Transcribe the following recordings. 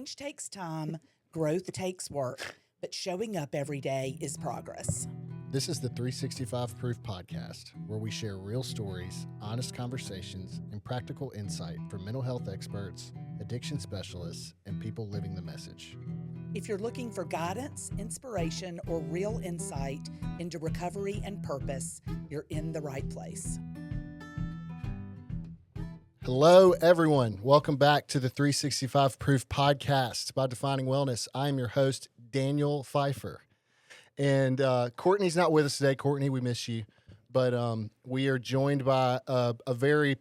Change takes time, growth takes work, but showing up every day is progress. This is the 365 Proof Podcast, where we share real stories, honest conversations, and practical insight from mental health experts, addiction specialists, and people living the message. If you're looking for guidance, inspiration, or real insight into recovery and purpose, you're in the right place. Hello, everyone. Welcome back to the 365 Proof Podcast by Defining Wellness. I'm your host, Daniel Pfeiffer. And Courtney's not with us today. Courtney, we miss you. But we are joined by a very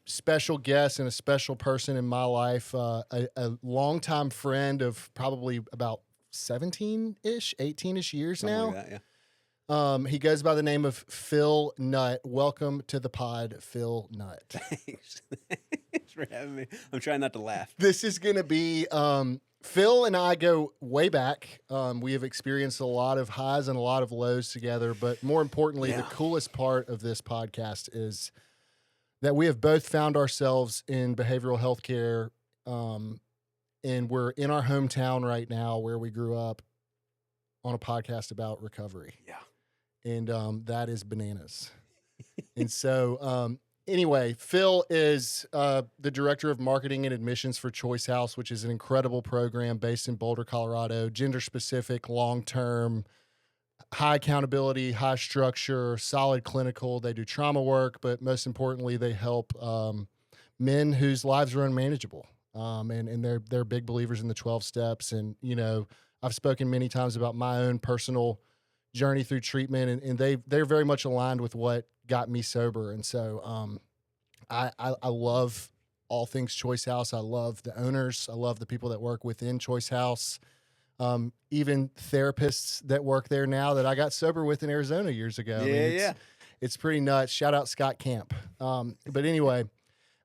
special guest and a special person in my life, a longtime friend of probably about 17-ish, 18-ish years Something now. like that, yeah. He goes by the name of Phil Nutt. Welcome to the pod, Phil Nutt. Thanks. Thanks for having me. I'm trying not to laugh. This is going to be Phil and I go way back. We have experienced a lot of highs and a lot of lows together, but more importantly, the coolest part of this podcast is that we have both found ourselves in behavioral health care, and we're in our hometown right now where we grew up on a podcast about recovery. Yeah. And that is bananas. And so anyway, Phil is the director of marketing and admissions for Choice House, which is an incredible program based in Boulder, Colorado, gender-specific, long-term, high accountability, high structure, solid clinical. They do trauma work, but most importantly, they help men whose lives are unmanageable. And they're big believers in the 12 steps. And, you know, I've spoken many times about my own personal journey through treatment, and they're very much aligned with what got me sober. And so I love all things Choice House. I love the owners. I love the people that work within Choice House. Even therapists that work there now that I got sober with in Arizona years ago. It's pretty nuts. Shout out Scott Camp. But anyway,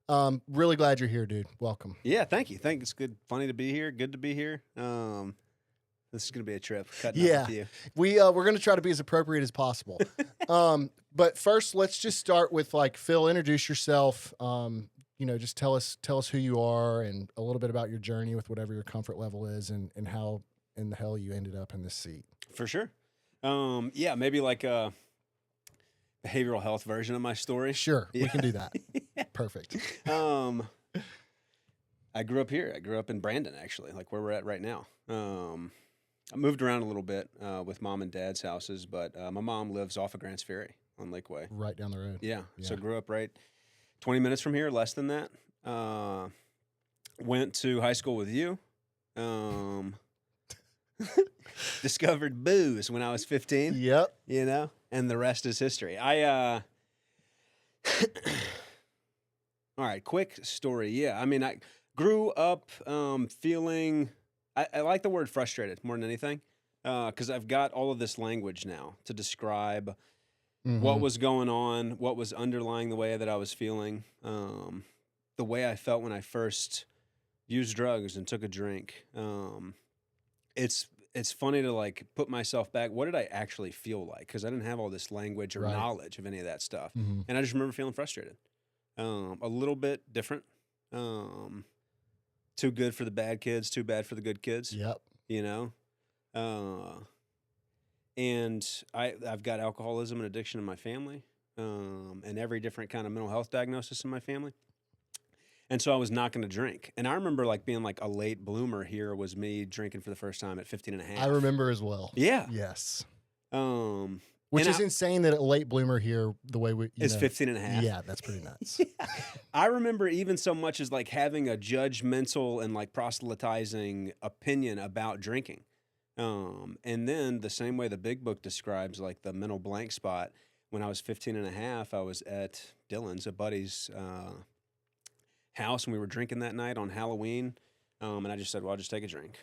really glad you're here, dude. Welcome. Yeah, thank you. It's good. Funny to be here. Good to be here. This is going to be a trip. Cutting up with you. We're going to try to be as appropriate as possible. But first, let's just start with Phil, introduce yourself. Just tell us who you are and a little bit about your journey with whatever your comfort level is and how in the hell you ended up in this seat. For sure. Maybe like a behavioral health version of my story. Sure, we can do that. Perfect. I grew up here. I grew up in Brandon, actually, like where we're at right now. I moved around a little bit with mom and dad's houses, but my mom lives off of Grants Ferry on Lakeway. Right down the road. Yeah. So grew up right 20 minutes from here, less than that. Went to high school with you. Discovered booze when I was 15. Yep. You know, and the rest is history. All right, quick story. Yeah, I mean, I grew up feeling... I like the word frustrated more than anything because I've got all of this language now to describe what was going on, what was underlying the way that I was feeling, the way I felt when I first used drugs and took a drink. It's funny to put myself back. What did I actually feel like? Because I didn't have all this language or knowledge of any of that stuff. And I just remember feeling frustrated, a little bit different. Too good for the bad kids, too bad for the good kids. Yep. You know? And I've got alcoholism and addiction in my family, and every different kind of mental health diagnosis in my family. And so I was not going to drink. And I remember being a late bloomer here was me drinking for the first time at 15 and a half. I remember as well. Yeah. Yes. Which is insane that a late bloomer here, the way we... Is 15 and a half. Yeah, that's pretty nuts. I remember even so much as having a judgmental and proselytizing opinion about drinking. And then the same way the big book describes the mental blank spot, when I was 15 and a half, I was at Dylan's, a buddy's house, and we were drinking that night on Halloween. And I just said, well, I'll just take a drink.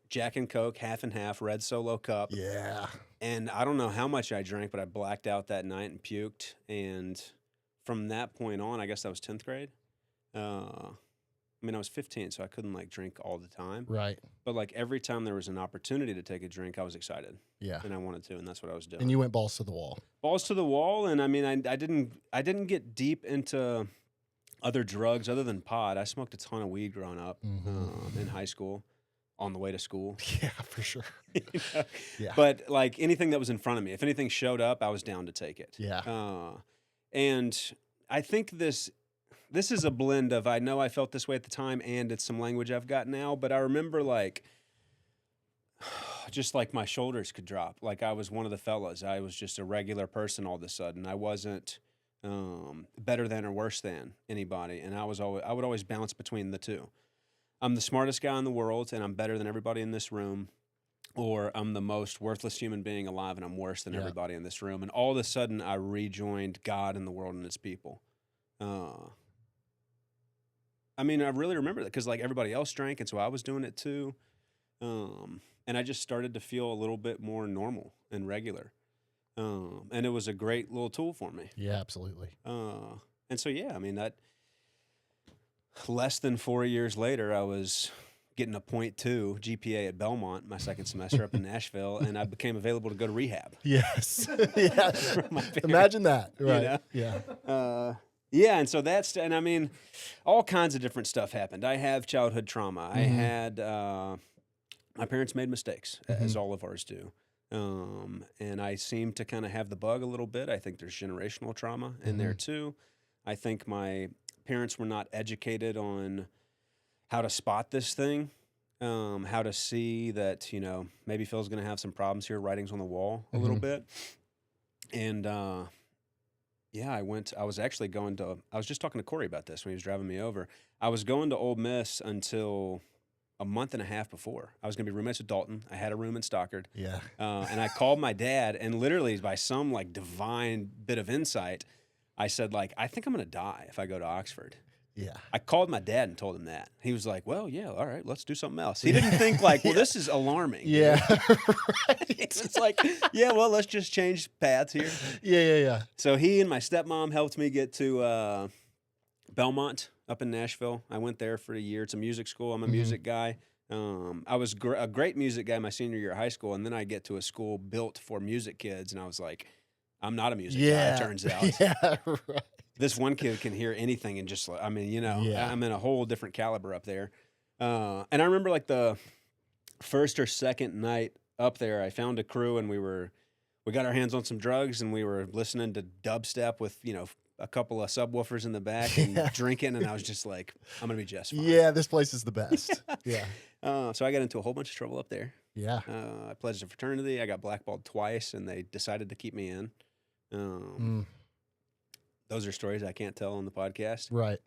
Jack and Coke, half and half, red Solo cup. Yeah. And I don't know how much I drank, but I blacked out that night and puked. And from that point on, I guess that was 10th grade. I was 15, so I couldn't drink all the time. Right. But every time there was an opportunity to take a drink, I was excited. Yeah. And I wanted to, and that's what I was doing. And you went balls to the wall. Balls to the wall, and I didn't get deep into other drugs other than pot. I smoked a ton of weed growing up Mm-hmm. in high school, on the way to school. Yeah, for sure. You know? Yeah. But like anything that was in front of me, if anything showed up, I was down to take it. Yeah. And I think this is a blend of, I know I felt this way at the time, and it's some language I've got now. But I remember like just like my shoulders could drop. Like I was one of the fellas. I was just a regular person all of a sudden. I wasn't better than or worse than anybody, and I would always bounce between the two. I'm the smartest guy in the world, and I'm better than everybody in this room, or I'm the most worthless human being alive, and I'm worse than Yeah. everybody in this room. And all of a sudden, I rejoined God and the world and its people. I mean, I really remember that because like everybody else drank, and so I was doing it too. And I just started to feel a little bit more normal and regular. And it was a great little tool for me. Yeah, absolutely. And so, yeah, I mean, that less than 4 years later, I was getting a 0.2 GPA at Belmont my second semester up in Nashville, and I became available to go to rehab. Yes. Yeah. My parents, Imagine that. you Right. know? Yeah. Yeah, and so and I mean, all kinds of different stuff happened. I have childhood trauma. I had, my parents made mistakes, as all of ours do. And I seem to kind of have the bug a little bit. I think there's generational trauma in there too. I think my parents were not educated on how to spot this thing, how to see that, maybe Phil's going to have some problems here, writing's on the wall a little bit. And, yeah, I was just talking to Corey about this when he was driving me over. I was going to Ole Miss until a month and a half before. I was going to be roommates with Dalton. I had a room in Stockard. Yeah. And I called my dad, and literally by some like divine bit of insight, I said like, I think I'm going to die if I go to Oxford. Yeah. I called my dad and told him that. He was like, well, yeah, all right, let's do something else. He didn't think like, well, this is alarming. Yeah. It's like, yeah, well, let's just change paths here. Yeah. So he and my stepmom helped me get to Belmont up in Nashville. I went there for a year. It's a music school. I'm a music guy. I was a great music guy my senior year of high school, and then I get to a school built for music kids, and I was like, I'm not a music guy, it turns out. Yeah, right. This one kid can hear anything and just, I'm in a whole different caliber up there. And I remember like the first or second night up there, I found a crew, and we got our hands on some drugs, and we were listening to dubstep with, a couple of subwoofers in the back and drinking, and I was just like, I'm going to be just fine. Yeah, this place is the best. Yeah. So I got into a whole bunch of trouble up there. Yeah. I pledged a fraternity. I got blackballed twice, and they decided to keep me in. Those are stories I can't tell on the podcast. Right.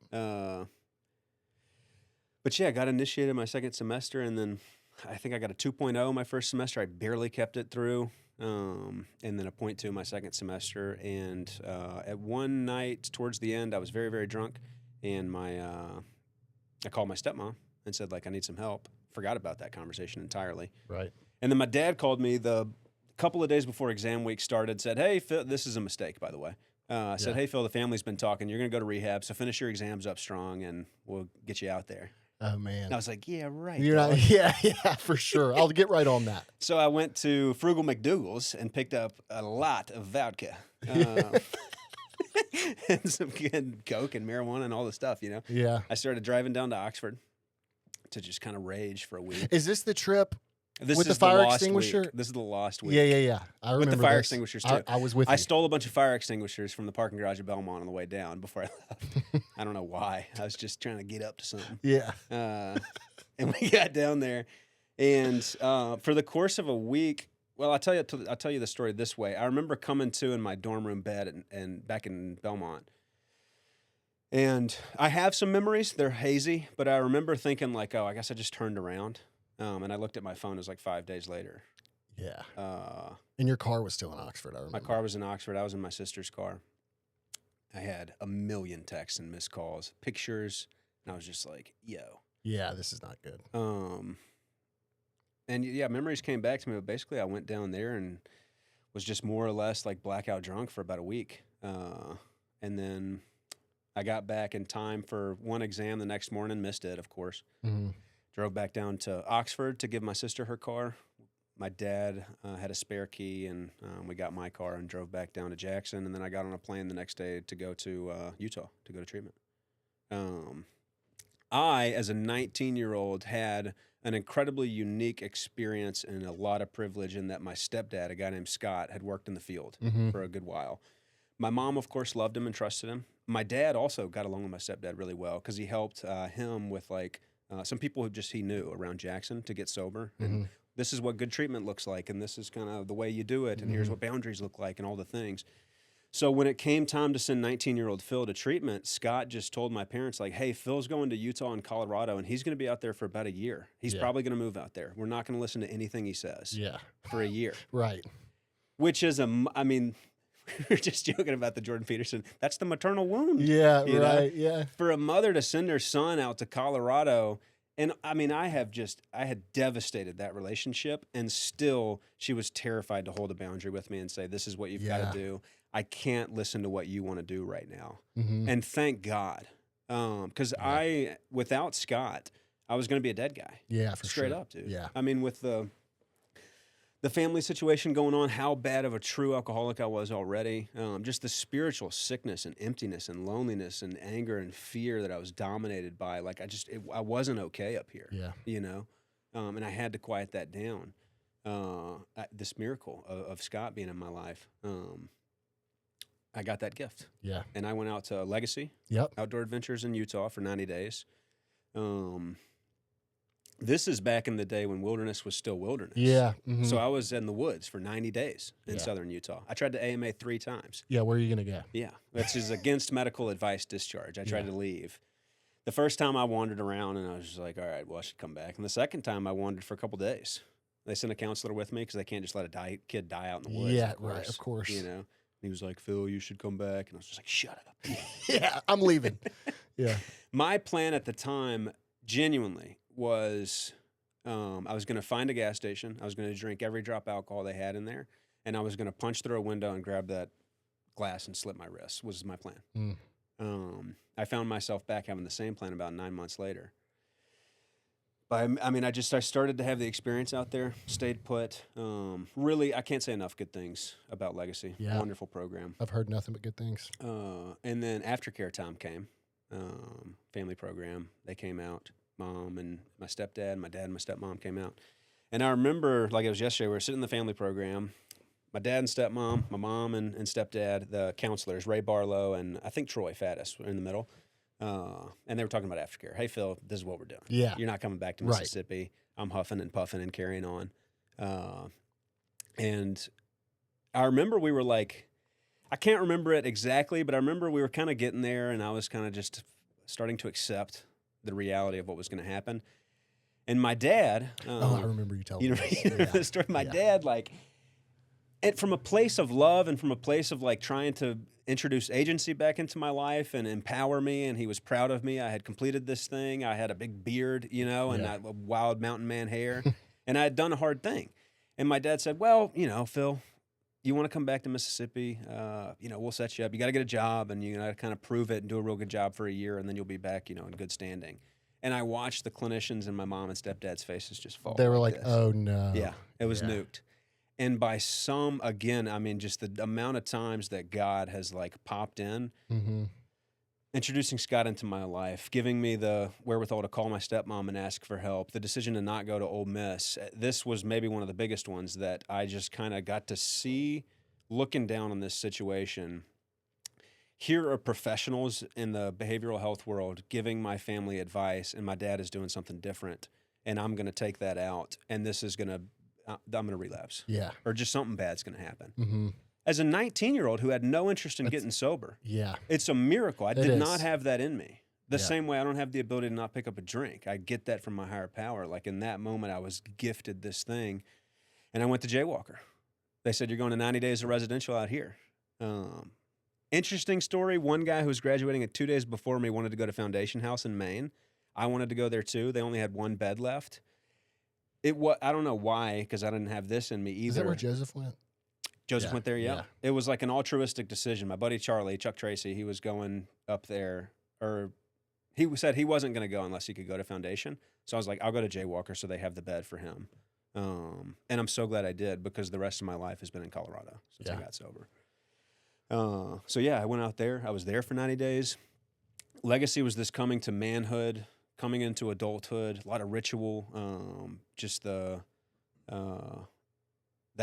But yeah, I got initiated my second semester, and then I think I got a 2.0 my first semester. I barely kept it through. And then a 0.2 my second semester. And at one night towards the end, I was very, very drunk, and I called my stepmom and said, like, I need some help. Forgot about that conversation entirely. Right. And then my dad called me the couple of days before exam week started, said, hey, Phil, this is a mistake, by the way. Said, hey, Phil, the family's been talking. You're going to go to rehab, so finish your exams up strong, and we'll get you out there. Oh, man. And I was like, yeah, right. You're not, dog. yeah, for sure. I'll get right on that. So I went to Frugal McDougal's and picked up a lot of vodka. And some good coke and marijuana and all the stuff, Yeah. I started driving down to Oxford to just kind of rage for a week. Is this the trip This with is the fire lost extinguisher? week. This is the lost week. Yeah. I remember With the fire this. extinguishers, too. I was with I you. stole a bunch of fire extinguishers from the parking garage at Belmont on the way down before I left. I don't know why. I was just trying to get up to something. Yeah. And we got down there, and for the course of a week, well, I'll tell you the story this way. I remember coming to in my dorm room bed and back in Belmont, and I have some memories. They're hazy, but I remember thinking like, oh, I guess I just turned around, and I looked at my phone. It was like 5 days later. Yeah. And your car was still in Oxford, I remember. My car was in Oxford. I was in my sister's car. I had a million texts and missed calls, pictures, and I was just like, yo. Yeah, this is not good. And yeah, memories came back to me, but basically I went down there and was just more or less like blackout drunk for about a week. And then I got back in time for one exam the next morning, missed it, of course. Mm-hmm. Drove back down to Oxford to give my sister her car. My dad had a spare key, and we got my car and drove back down to Jackson. And then I got on a plane the next day to go to Utah to go to treatment. I, as a 19-year-old, had an incredibly unique experience and a lot of privilege in that my stepdad, a guy named Scott, had worked in the field Mm-hmm. for a good while. My mom, of course, loved him and trusted him. My dad also got along with my stepdad really well because he helped him with some people who he knew around Jackson to get sober. Mm-hmm. And this is what good treatment looks like, and this is kind of the way you do it, and here's what boundaries look like, and all the things. So when it came time to send 19-year-old Phil to treatment, Scott just told my parents, like, hey, Phil's going to Utah and Colorado, and he's going to be out there for about a year. He's probably going to move out there. We're not going to listen to anything he says for a year. Right. Which is, we were just joking about the Jordan Peterson. That's the maternal wound. Yeah, you right, know? yeah. For a mother to send her son out to Colorado, and I had devastated that relationship, and still she was terrified to hold a boundary with me and say, this is what you've got to do. I can't listen to what you want to do right now. Mm-hmm. And thank God. Because without Scott, I was going to be a dead guy. Yeah, for Straight sure. up, dude. Yeah. I mean, with the family situation going on, how bad of a true alcoholic I was already, just the spiritual sickness and emptiness and loneliness and anger and fear that I was dominated by. Like, I wasn't okay up here, you know? And I had to quiet that down. This miracle of Scott being in my life, I got that gift. Yeah. And I went out to Legacy Outdoor Adventures in Utah for 90 days. This is back in the day when wilderness was still wilderness. Yeah. Mm-hmm. So I was in the woods for 90 days in southern Utah. I tried to AMA 3 times. Yeah, where are you going to go? Yeah, which is against medical advice discharge. I tried to leave. The first time I wandered around and I was just like, all right, well, I should come back. And the second time I wandered for a couple days. They sent a counselor with me because they can't just let a kid die out in the woods. Yeah, right, of course. You know, and he was like, Phil, you should come back. And I was just like, shut up. Yeah, I'm leaving. Yeah. My plan at the time, genuinely, was I was going to find a gas station. I was going to drink every drop of alcohol they had in there. And I was going to punch through a window and grab that glass and slit my wrist, was my plan. Mm. I found myself back having the same plan about 9 months later. But I started to have the experience out there, stayed put. Really, I can't say enough good things about Legacy. Yeah. Wonderful program. I've heard nothing but good things. And then aftercare time came, family program. They came out. Mom and my stepdad, my dad and my stepmom came out. And I remember, like it was yesterday, we were sitting in the family program. My dad and stepmom, my mom and stepdad, the counselors, Ray Barlow and I think Troy Faddis were in the middle. And they were talking about aftercare. Hey, Phil, this is what we're doing. Yeah. You're not coming back to Mississippi. I'm huffing and puffing and carrying on. And I remember we were like, I can't remember it exactly, but I remember we were kind of getting there and I was kind of just starting to accept the reality of what was going to happen. And my dad... I remember you telling me this. The story. My dad, from a place of love and from a place of trying to introduce agency back into my life and empower me, and he was proud of me. I had completed this thing. I had a big beard, and wild mountain man hair, and I had done a hard thing. And my dad said, well, Phil, you want to come back to Mississippi, we'll set you up. You got to get a job, and you got to kind of prove it and do a real good job for a year, and then you'll be back, in good standing. And I watched the clinicians and my mom and stepdad's faces just fall. They were like, oh, no. Yeah, it was nuked. And by just the amount of times that God has popped in, introducing Scott into my life, giving me the wherewithal to call my stepmom and ask for help, the decision to not go to Ole Miss. This was maybe one of the biggest ones that I just kind of got to see looking down on this situation. Here are professionals in the behavioral health world giving my family advice, and my dad is doing something different, and I'm going to take that out, and this is going to, I'm going to relapse. Yeah. Or just something bad's going to happen. Mm-hmm. As a 19-year-old who had no interest in getting sober, it's a miracle. I did not have that in me. The same way I don't have the ability to not pick up a drink. I get that from my higher power. Like in that moment, I was gifted this thing, and I went to Jaywalker. They said, you're going to 90 days of residential out here. Interesting story. One guy who was graduating 2 days before me wanted to go to Foundation House in Maine. I wanted to go there too. They only had one bed left. I don't know why, because I didn't have this in me either. Is that where Joseph went? Joseph went there, yeah. It was like an altruistic decision. My buddy Charlie, Chuck Tracy, he was going up there, or he said he wasn't going to go unless he could go to Foundation. So I was like, I'll go to Jaywalker so they have the bed for him. And I'm so glad I did, because the rest of my life has been in Colorado since I got sober. I went out there. I was there for 90 days. legacy was this coming to manhood, coming into adulthood, a lot of ritual, just that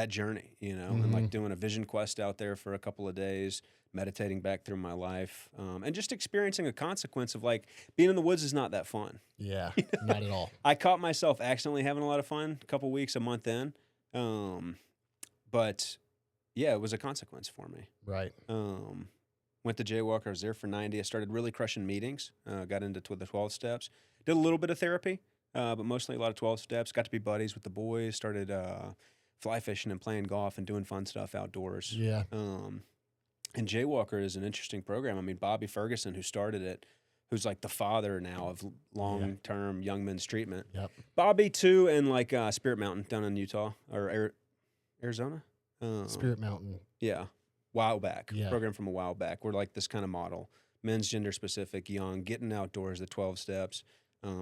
journey, and like doing a vision quest out there for a couple of days, meditating back through my life, and just experiencing a consequence of like being in the woods is not that fun. Yeah, not at all. I caught myself accidentally having a lot of fun a couple weeks, a month in, but yeah, it was a consequence for me. Right. Went to Jaywalker. I was there for 90. I started really crushing meetings. Got into the 12 steps. Did a little bit of therapy, but mostly a lot of 12 steps. Got to be buddies with the boys. Started fly fishing and playing golf and doing fun stuff outdoors. Yeah. And Jaywalker is an interesting program. I mean, Bobby Ferguson, who started it, who's like the father now of long-term young men's treatment. Yep. Bobby, too, and like Spirit Mountain down in Utah or Arizona. Spirit Mountain. Yeah. While back. Yeah. Program from a while back. We're like this kind of model. Men's gender specific, young, getting outdoors, the 12 steps,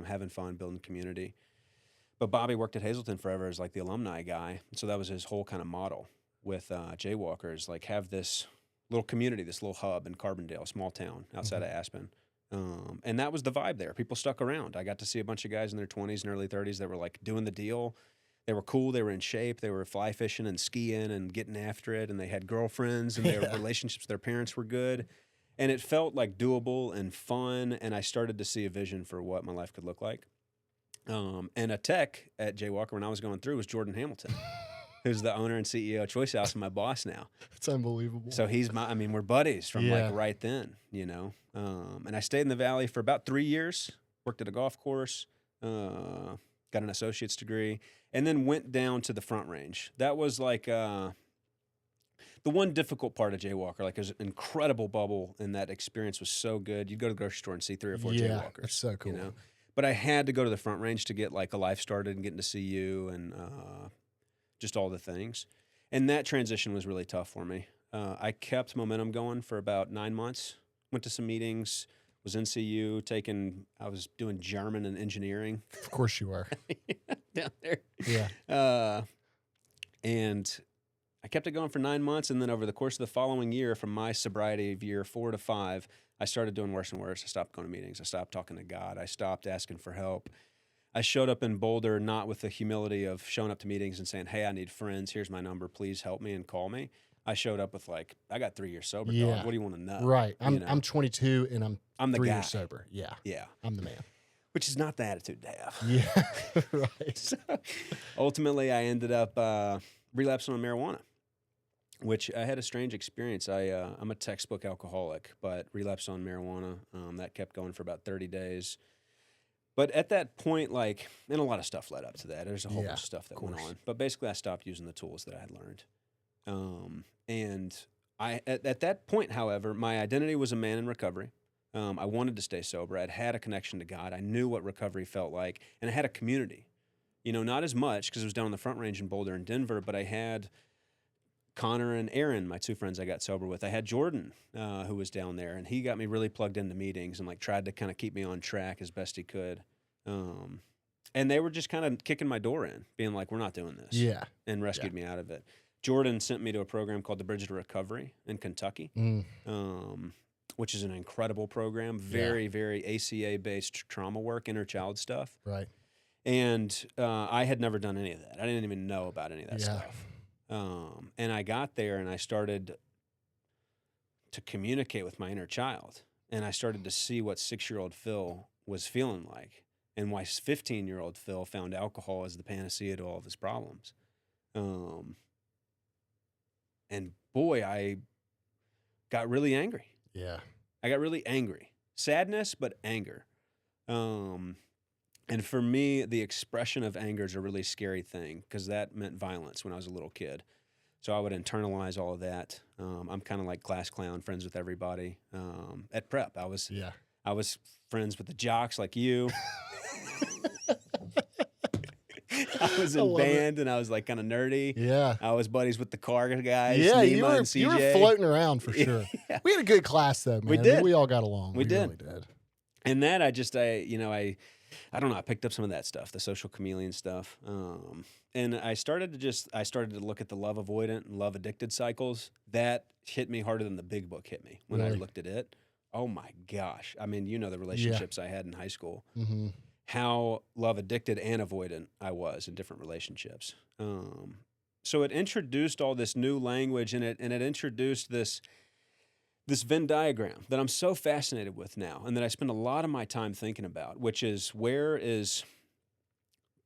having fun, building community. But Bobby worked at Hazleton forever as like the alumni guy. So that was his whole kind of model with Jaywalkers, like have this little community, this little hub in Carbondale, small town outside of Aspen. And that was the vibe there. People stuck around. I got to see a bunch of guys in their 20s and early 30s that were like doing the deal. They were cool. They were in shape. They were fly fishing and skiing and getting after it. And they had girlfriends and their relationships with their parents were good. And it felt like doable and fun. And I started to see a vision for what my life could look like. And a tech at Jaywalker when I was going through was Jordan Hamilton, who's the owner and CEO of Choice House and my boss now. It's unbelievable. So we're buddies from like right then, And I stayed in the Valley for about 3 years, worked at a golf course, got an associate's degree, and then went down to the Front Range. That was like the one difficult part of Jaywalker. Like, there's an incredible bubble, and that experience was so good. You'd go to the grocery store and see 3 or 4 Jaywalkers. That's so cool. But I had to go to the Front Range to get like a life started and getting to see you and just all the things. And that transition was really tough for me. I kept momentum going for about 9 months. Went to some meetings, was in CU, I was doing German and engineering. Of course you are. Down there. Yeah. And I kept it going for 9 months. And then over the course of the following year, from my sobriety of year 4 to 5, I started doing worse and worse. I stopped going to meetings. I stopped talking to God. I stopped asking for help. I showed up in Boulder not with the humility of showing up to meetings and saying, hey, I need friends. Here's my number. Please help me and call me. I showed up with like, I got 3 years sober, dog. What do you want to know? Right. I'm 22 and I'm the 3 guy. years sober. Yeah. Yeah. I'm the man. Which is not the attitude to have. Yeah. Right. So, ultimately, I ended up relapsing on marijuana, which I had a strange experience. I'm a textbook alcoholic, but relapsed on marijuana. That kept going for about 30 days. But at that point, like, and a lot of stuff led up to that. There's a whole bunch of stuff that went on. But basically, I stopped using the tools that I had learned. And at that point, however, my identity was a man in recovery. I wanted to stay sober. I'd had a connection to God. I knew what recovery felt like. And I had a community. Not as much because it was down on the Front Range in Boulder and Denver, but I had Connor and Aaron, my 2 friends I got sober with. I had Jordan, who was down there, and he got me really plugged into meetings and like tried to kind of keep me on track as best he could. And they were just kind of kicking my door in, being like, we're not doing this. Yeah. And rescued me out of it. Jordan sent me to a program called the Bridge to Recovery in Kentucky, which is an incredible program. Very, very ACA-based trauma work, inner child stuff. Right. And I had never done any of that. I didn't even know about any of that stuff. And I got there and I started to communicate with my inner child. And I started to see what 6-year-old Phil was feeling like and why 15-year-old Phil found alcohol as the panacea to all of his problems. And boy, I got really angry. Yeah. I got really angry. Sadness, but anger. And for me, the expression of anger is a really scary thing because that meant violence when I was a little kid. So I would internalize all of that. I'm kind of like class clown, friends with everybody. At prep, I was friends with the jocks like you. I was in band and I was like kind of nerdy. Yeah. I was buddies with the car guys. Yeah, Nima you and CJ. were floating around for sure. Yeah. We had a good class though, man. We did. We all got along. We did. really did. And that I don't know, I picked up some of that stuff, the social chameleon stuff. And I started to look at the love avoidant and love addicted cycles. That hit me harder than the big book hit me when I Really? looked at it. oh my gosh. I mean, you know, the Yeah. relationships I had in high school, Mm-hmm. how love addicted and avoidant I was in different relationships. So it introduced all this new language, and it introduced this Venn diagram that I'm so fascinated with now, and that I spend a lot of my time thinking about, which is, where is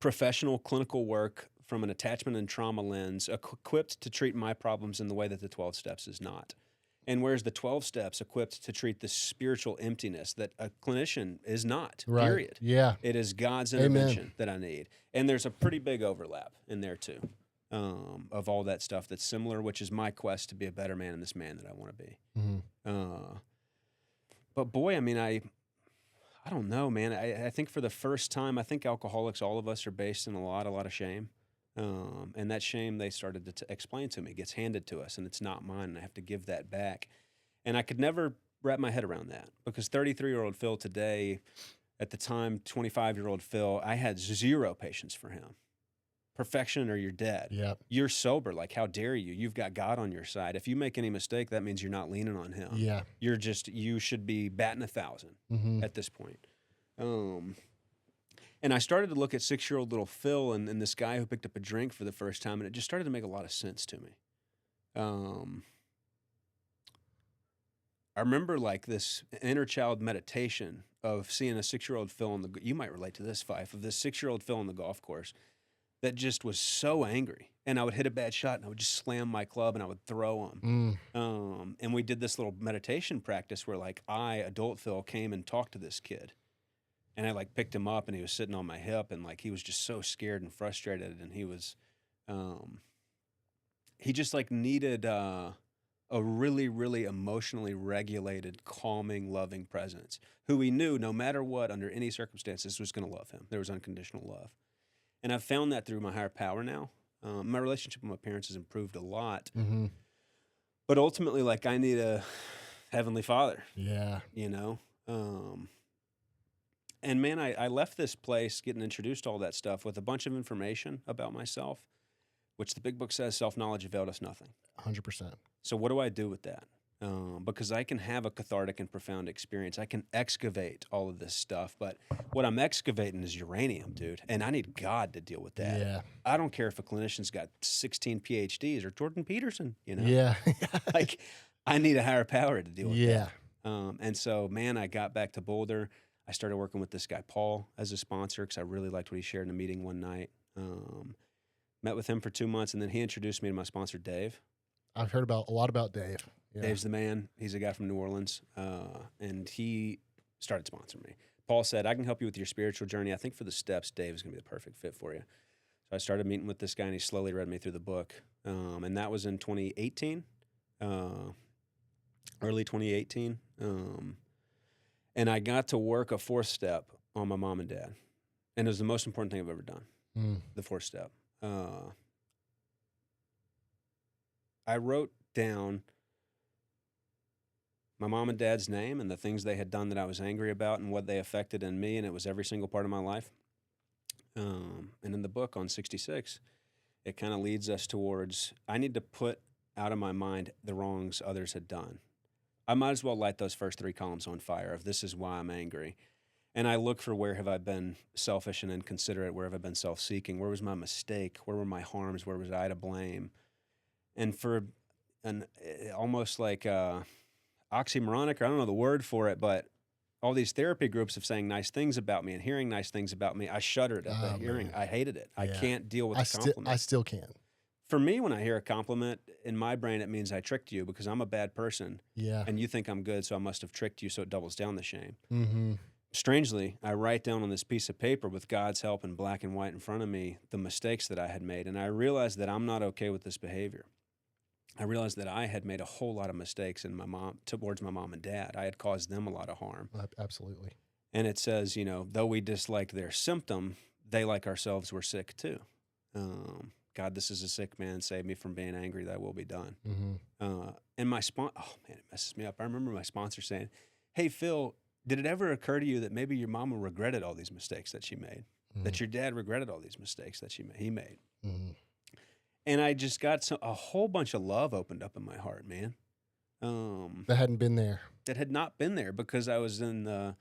professional clinical work from an attachment and trauma lens equipped to treat my problems in the way that the 12 steps is not? And where's the 12 steps equipped to treat the spiritual emptiness that a clinician is not, Right. period? Yeah. It is God's Amen. intervention that I need. And there's a pretty big overlap in there too, of all that stuff that's similar, which is my quest to be a better man and this man that I want to be. Mm-hmm. But boy, I mean, I don't know, man. I think for the first time, I think alcoholics, all of us, are based in a lot of shame. And that shame, they started to explain to me, gets handed to us, and it's not mine, and I have to give that back. And I could never wrap my head around that, because 33-year-old Phil today, at the time, 25-year-old Phil, I had zero patience for him. Perfection or you're dead. Yep. You're sober. Like, how dare you? You've got God on your side. If you make any mistake, that means you're not leaning on him. Yeah. You should be batting 1,000 Mm-hmm. at this point. And I started to look at 6-year-old little Phil and this guy who picked up a drink for the first time, and it just started to make a lot of sense to me. I remember like this inner child meditation of seeing a 6-year-old Phil you might relate to this, Fife, of this 6-year-old Phil on the golf course that just was so angry. And I would hit a bad shot, and I would just slam my club, and I would throw him. And we did this little meditation practice where, like, adult Phil, came and talked to this kid. And I, like, picked him up, and he was sitting on my hip, and, like, he was just so scared and frustrated. And he was, he just, like, needed a really, really emotionally regulated, calming, loving presence, who he knew, no matter what, under any circumstances, was going to love him. There was unconditional love. And I've found that through my higher power now. My relationship with my parents has improved a lot. Mm-hmm. But ultimately, like, I need a heavenly father. Yeah. You know? And man, I left this place getting introduced to all that stuff with a bunch of information about myself, which the big book says self-knowledge availed us nothing. 100%. So what do I do with that? Because I can have a cathartic and profound experience. I can excavate all of this stuff, but what I'm excavating is uranium, dude. And I need God to deal with that. Yeah. I don't care if a clinician's got 16 PhDs or Jordan Peterson, you know? Yeah. Like, I need a higher power to deal with Yeah. that. And so, man, I got back to Boulder. I started working with this guy, Paul, as a sponsor, because I really liked what he shared in a meeting one night. Met with him for 2 months, and then he introduced me to my sponsor, Dave. I've heard a lot about Dave. Yeah. Dave's the man. He's a guy from New Orleans, and he started sponsoring me. Paul said, I can help you with your spiritual journey. I think for the steps, Dave is going to be the perfect fit for you. So I started meeting with this guy, and he slowly read me through the book. And that was in 2018, early 2018. And I got to work a 4th step on my mom and dad. And it was the most important thing I've ever done, the 4th step. I wrote down my mom and dad's name and the things they had done that I was angry about and what they affected in me, and it was every single part of my life. And in the book on 66, it kind of leads us towards, I need to put out of my mind the wrongs others had done. I might as well light those first 3 columns on fire of this is why I'm angry. And I look for, where have I been selfish and inconsiderate? Where have I been self-seeking? Where was my mistake? Where were my harms? Where was I to blame? And for almost like oxymoronic, or I don't know the word for it, but all these therapy groups of saying nice things about me and hearing nice things about me, I shuddered at the hearing. I hated it. I can't deal with the compliment. I still can. For me, when I hear a compliment, in my brain, it means I tricked you because I'm a bad person. Yeah. And you think I'm good, so I must have tricked you, so it doubles down the shame. Mm-hmm. Strangely, I write down on this piece of paper with God's help in black and white in front of me the mistakes that I had made, and I realized that I'm not okay with this behavior. I realized that I had made a whole lot of mistakes towards my mom and dad. I had caused them a lot of harm. Absolutely. And it says, though we disliked their symptom, they, like ourselves, were sick too. God, this is a sick man. Save me from being angry. Thy will be done. Mm-hmm. And my it messes me up. I remember my sponsor saying, hey, Phil, did it ever occur to you that maybe your mama regretted all these mistakes that she made? Mm-hmm. That your dad regretted all these mistakes that he made? Mm-hmm. And I just got a whole bunch of love opened up in my heart, man. That hadn't been there. that had not been there because I was in the,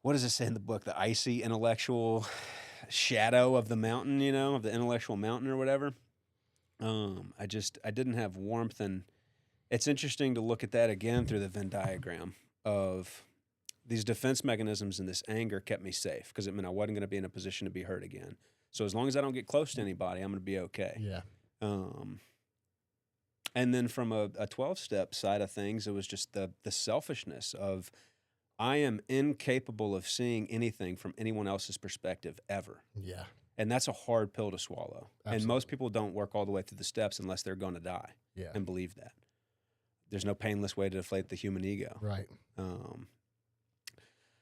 what does it say in the book? The icy intellectual shadow of the mountain, of the intellectual mountain or whatever. I didn't have warmth, and it's interesting to look at that again through the Venn diagram of these defense mechanisms, and this anger kept me safe because it meant I wasn't going to be in a position to be hurt again. So as long as I don't get close to anybody, I'm going to be okay. Yeah. And then from a 12-step side of things, it was just the selfishness of I am incapable of seeing anything from anyone else's perspective ever. Yeah. And that's a hard pill to swallow. Absolutely. And most people don't work all the way through the steps unless they're going to die Yeah. and believe that. There's no painless way to deflate the human ego. Right.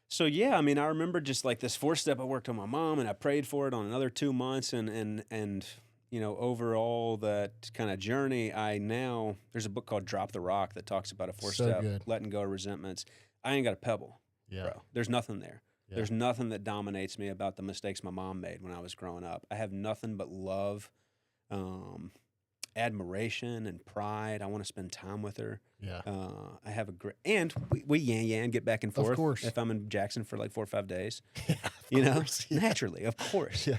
So yeah, I mean, I remember just like this 4-step I worked on my mom, and I prayed for it on another 2 months, and over all that kind of journey, there's a book called Drop the Rock that talks about a 4-step, good. letting go of resentments. I ain't got a pebble, Yeah. bro. There's nothing there. Yeah. There's nothing that dominates me about the mistakes my mom made when I was growing up. I have nothing but love, admiration, and pride. I want to spend time with her. Yeah. I have a great, and we yan get back and forth. Of course. If I'm in Jackson for like 4 or 5 days, Yeah, of course, yeah. naturally, of course. Yeah.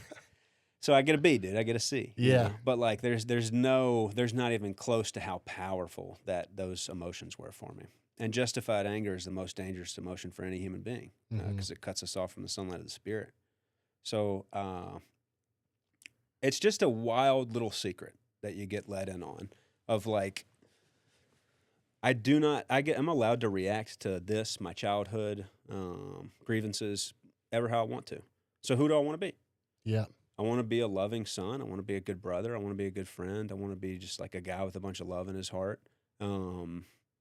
So I get a B, dude. I get a C. Yeah. But like, there's not even close to how powerful that those emotions were for me. And justified anger is the most dangerous emotion for any human being because it cuts us off from the sunlight of the spirit. So it's just a wild little secret that you get let in on of like, I'm allowed to react to this, my childhood grievances, ever how I want to. So who do I want to be? Yeah. I want to be a loving son. I want to be a good brother. I want to be a good friend. I want to be just like a guy with a bunch of love in his heart.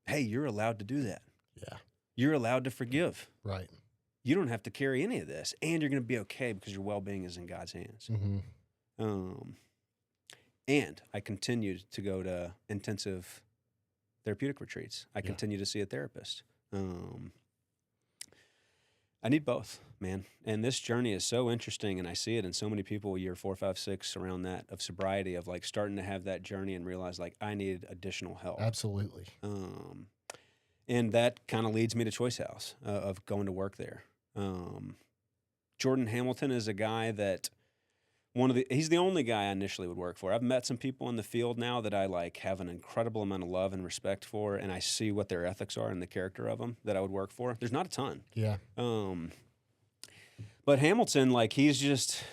Hey, you're allowed to do that. Yeah. You're allowed to forgive. Right. You don't have to carry any of this, and you're going to be okay because your well-being is in God's hands. Mm-hmm. And I continued to go to intensive therapeutic retreats. I Yeah. continue to see a therapist. I need both, man. And this journey is so interesting, and I see it in so many people year 4, 5, 6 around that of sobriety, of like starting to have that journey and realize like I need additional help. Absolutely. And that kind of leads me to Choice House of going to work there. Jordan Hamilton is a guy that he's the only guy I initially would work for. I've met some people in the field now that I like have an incredible amount of love and respect for, and I see what their ethics are and the character of them that I would work for. There's not a ton. Yeah. But Hamilton, like he's just,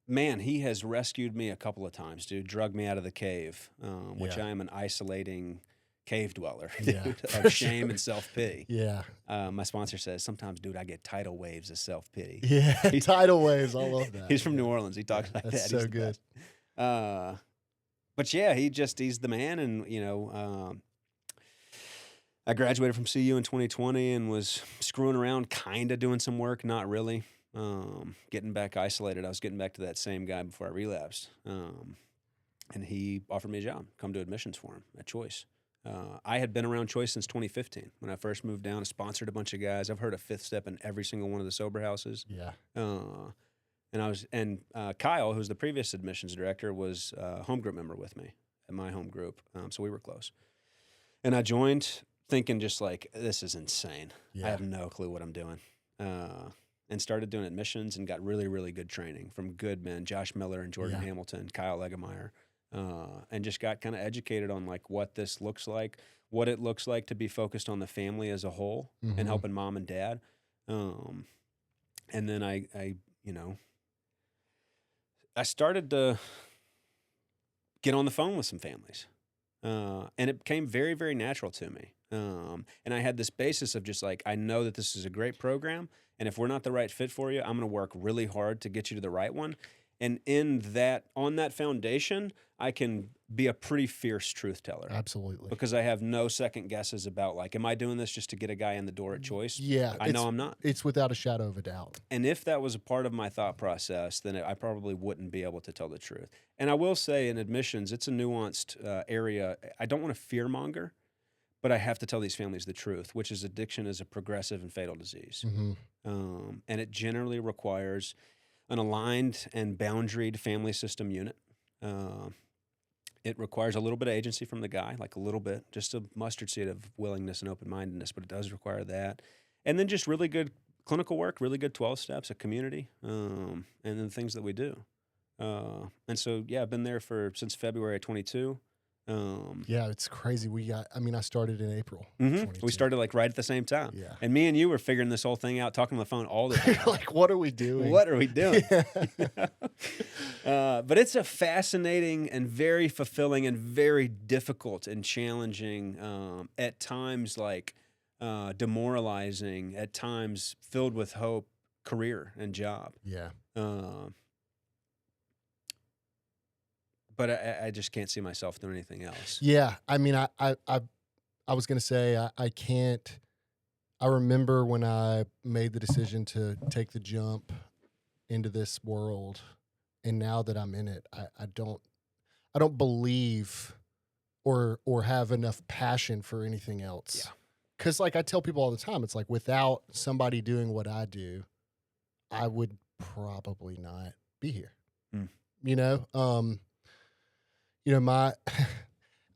man, he has rescued me a couple of times, dude. Drug me out of the cave, which Yeah. I am an isolating cave dweller, Yeah, dude, for of shame sure. and self-pity. Yeah. My sponsor says, sometimes, dude, I get tidal waves of self-pity. Yeah. Tidal waves. I love that. He's from New Orleans. He talks like That's that. so He's the good. best. But yeah, he's the man. And, I graduated from CU in 2020 and was screwing around, kind of doing some work, not really. Getting back isolated. I was getting back to that same guy before I relapsed. And he offered me a job, come do admissions for him at Choice. I had been around Choice since 2015 when I first moved down. I sponsored a bunch of guys. I've heard a 5th step in every single one of the sober houses. Yeah. And Kyle, who's the previous admissions director, was a home group member with me at my home group. So we were close. And I joined thinking just like, this is insane. Yeah. I have no clue what I'm doing. And started doing admissions and got really, really good training from good men, Josh Miller and Jordan Yeah. Hamilton, Kyle Eggemeyer. And just got kind of educated on like what this looks like, what it looks like to be focused on the family as a whole Mhm. and helping mom and dad. And then I started to get on the phone with some families. And it became very, very natural to me. And I had this basis of just like, I know that this is a great program. And if we're not the right fit for you, I'm going to work really hard to get you to the right one. And on that foundation, I can be a pretty fierce truth teller. Absolutely. Because I have no second guesses about like, am I doing this just to get a guy in the door at Choice? Yeah. I know I'm not. It's without a shadow of a doubt. And if that was a part of my thought process, then I probably wouldn't be able to tell the truth. And I will say in admissions, it's a nuanced area. I don't want to fearmonger, but I have to tell these families the truth, which is addiction is a progressive and fatal disease. Mm-hmm. And it generally requires an aligned and boundaried family system unit. It requires a little bit of agency from the guy, like a little bit, just a mustard seed of willingness and open-mindedness, but it does require that. And then just really good clinical work, really good 12 steps, a community, and then things that we do. And so, yeah, I've been there since February of 22. Yeah, it's crazy. I started in April. We 22. started like right at the same time. Yeah. And me and you were figuring this whole thing out, talking on the phone all the time. Like, what are we doing? What are we doing? But it's a fascinating and very fulfilling and very difficult and challenging, at times like demoralizing, at times filled with hope, career and job. Yeah. But I just can't see myself doing anything else. Yeah. I mean, I was going to say, I can't. I remember when I made the decision to take the jump into this world, and now that I'm in it, I don't believe or have enough passion for anything else. Yeah. Because like I tell people all the time, it's like without somebody doing what I do, I would probably not be here. Mm.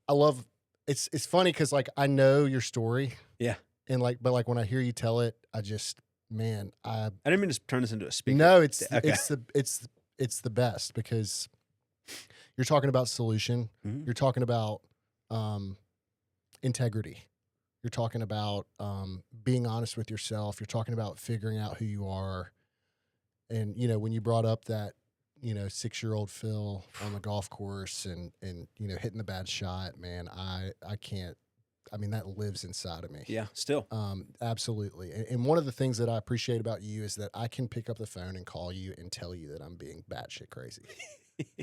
I love, it's funny because like I know your story. Yeah. And like, but like when I hear you tell it, I just, man, I didn't mean to turn this into a speaker. no, it's Okay. it's the best because you're talking about solution. Mhm. You're talking about integrity. You're talking about being honest with yourself. You're talking about figuring out who you are. And, when you brought up that, 6-year-old Phil on the golf course and hitting the bad shot, man, I can't, that lives inside of me. Yeah, still. Absolutely. And one of the things that I appreciate about you is that I can pick up the phone and call you and tell you that I'm being batshit crazy.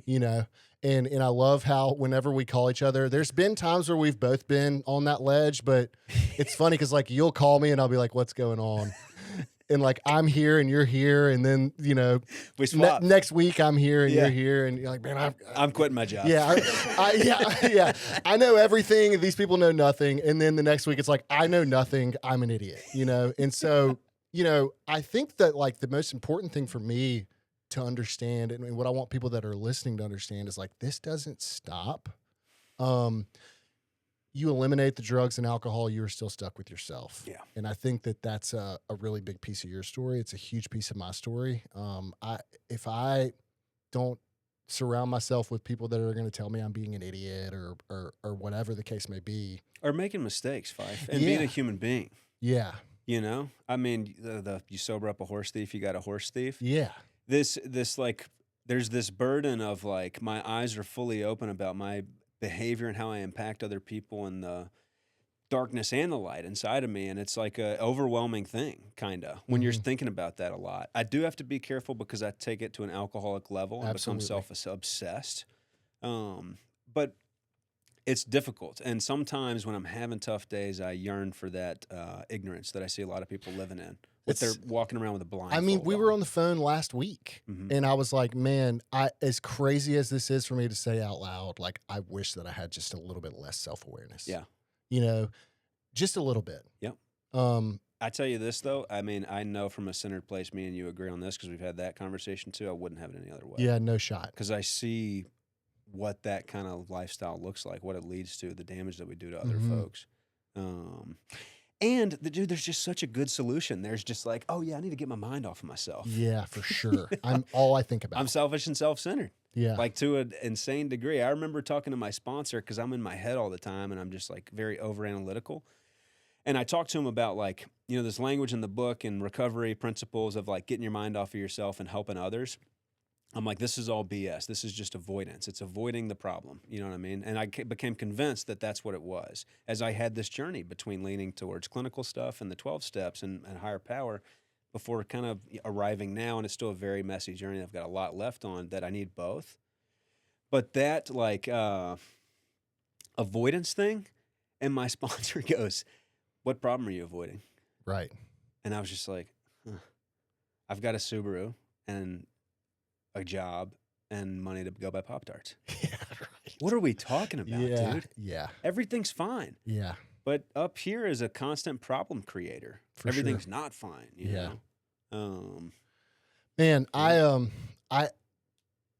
And I love how whenever we call each other, there's been times where we've both been on that ledge, but it's funny because like you'll call me and I'll be like, what's going on? And like I'm here and you're here, and then we swap. next week I'm here and Yeah. you're here, and you're like, man, I'm quitting my job. yeah, yeah. I know everything. These people know nothing, and then the next week it's like I know nothing. I'm an idiot, And so I think that like the most important thing for me to understand, and what I want people that are listening to understand, is like this doesn't stop. You eliminate the drugs and alcohol, you are still stuck with yourself. Yeah. And I think that that's a really big piece of your story. It's a huge piece of my story. If I don't surround myself with people that are going to tell me I'm being an idiot or whatever the case may be. Or making mistakes, Fife, and being a human being. Yeah. You sober up a horse thief, you got a horse thief. Yeah. This like, there's this burden of like, my eyes are fully open about my behavior and how I impact other people and the darkness and the light inside of me. And it's like a overwhelming thing, kind of, when you're thinking about that a lot. I do have to be careful because I take it to an alcoholic level and become self-obsessed. But it's difficult. And sometimes when I'm having tough days, I yearn for that ignorance that I see a lot of people living in. They're walking around with a blindfold. We were on the phone last week, and I was like, man, as crazy as this is for me to say out loud, like, I wish that I had just a little bit less self-awareness. Yeah. Just a little bit. Yep. I tell you this, though. I know from a centered place, me and you agree on this because we've had that conversation, too. I wouldn't have it any other way. Yeah, no shot. Because I see what that kind of lifestyle looks like, what it leads to, the damage that we do to other folks. And dude, there's just such a good solution. There's just like, oh yeah, I need to get my mind off of myself. Yeah, for sure. I'm all I think about. I'm selfish and self-centered. Yeah. Like to an insane degree. I remember talking to my sponsor because I'm in my head all the time and I'm just like very over analytical. And I talked to him about like, this language in the book and recovery principles of like getting your mind off of yourself and helping others. I'm like, this is all BS. This is just avoidance. It's avoiding the problem. You know what I mean? And I became convinced that that's what it was. As I had this journey between leaning towards clinical stuff and the 12 steps and higher power before kind of arriving now, and it's still a very messy journey. I've got a lot left on that I need both. But that like avoidance thing, and my sponsor goes, what problem are you avoiding? Right. And I was just like, I've got a Subaru and a job and money to go buy Pop-Tarts. Yeah, right. What are we talking about, dude? Yeah. Everything's fine. Yeah. But up here is a constant problem creator. For Everything's sure. not fine, you know? Man, I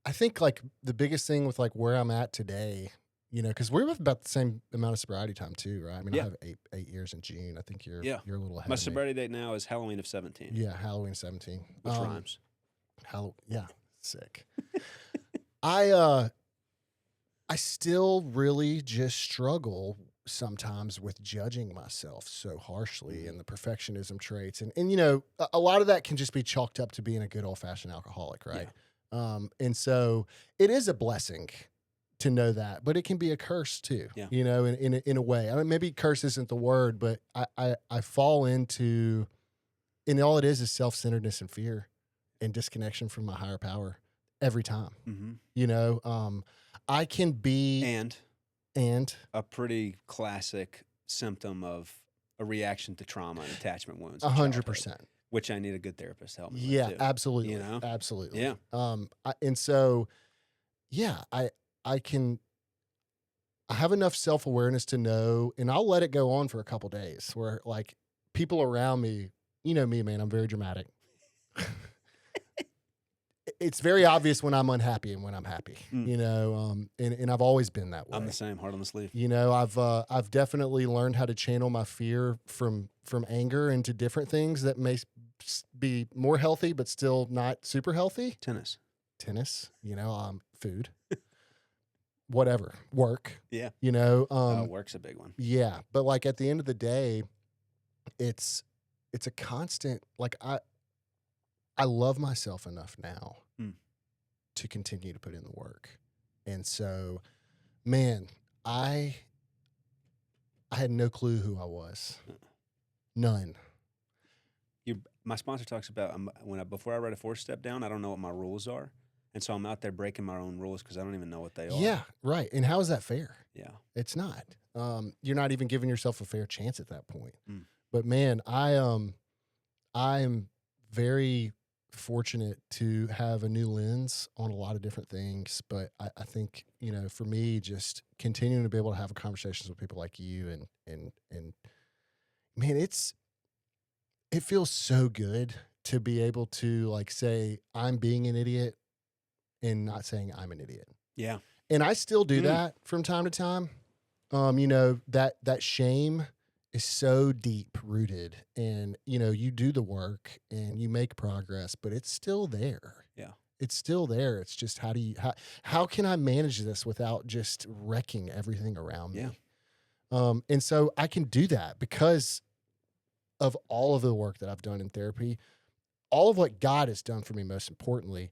think like the biggest thing with like where I'm at today because we're both about the same amount of sobriety time too, right? I mean, I Yeah. have 8 years in June. I think you're Yeah. a little ahead My of me. sobriety date now is Halloween of 17, Yeah, Halloween 17. which rhymes. Yeah, sick. I still really just struggle sometimes with judging myself so harshly Mhm. and the perfectionism traits. And a lot of that can just be chalked up to being a good old-fashioned alcoholic, right? And so it is a blessing to know that, but it can be a curse too, Yeah. in a way. I mean, maybe curse isn't the word, but I fall into, and all it is self-centeredness and fear and disconnection from my higher power every time. Mm-hmm. I can be, And a pretty classic symptom of a reaction to trauma and attachment wounds in childhood, 100%. which I need a good therapist to help me Yeah, with too. absolutely. You know? Absolutely. Yeah. And so, yeah, I can, I have enough self-awareness to know, and I'll let it go on for a couple days where like people around me, you know me, man, I'm very dramatic. It's very obvious when I'm unhappy and when I'm happy, and I've always been that way. I'm the same, heart on the sleeve. I've definitely learned how to channel my fear from anger into different things that may be more healthy, but still not super healthy. Tennis, food, whatever, work. Yeah. Work's a big one. Yeah. But like at the end of the day, it's a constant, like I love myself enough now to continue to put in the work. And so, man, I had no clue who I was. None. My sponsor talks about before I write a 4-step down, I don't know what my rules are. And so I'm out there breaking my own rules because I don't even know what they are. Yeah, right. And how is that fair? Yeah. It's not. You're not even giving yourself a fair chance at that point. Mm. But man, I am very fortunate to have a new lens on a lot of different things. But I think, for me, just continuing to be able to have conversations with people like you and man, it feels so good to be able to like say I'm being an idiot and not saying I'm an idiot. Yeah. And I still do that from time to time. That shame is so deep rooted, and you do the work and you make progress, but it's still there. Yeah. It's still there. It's just how can I manage this without just wrecking everything around me? Yeah. And so I can do that because of all of the work that I've done in therapy, all of what God has done for me, most importantly,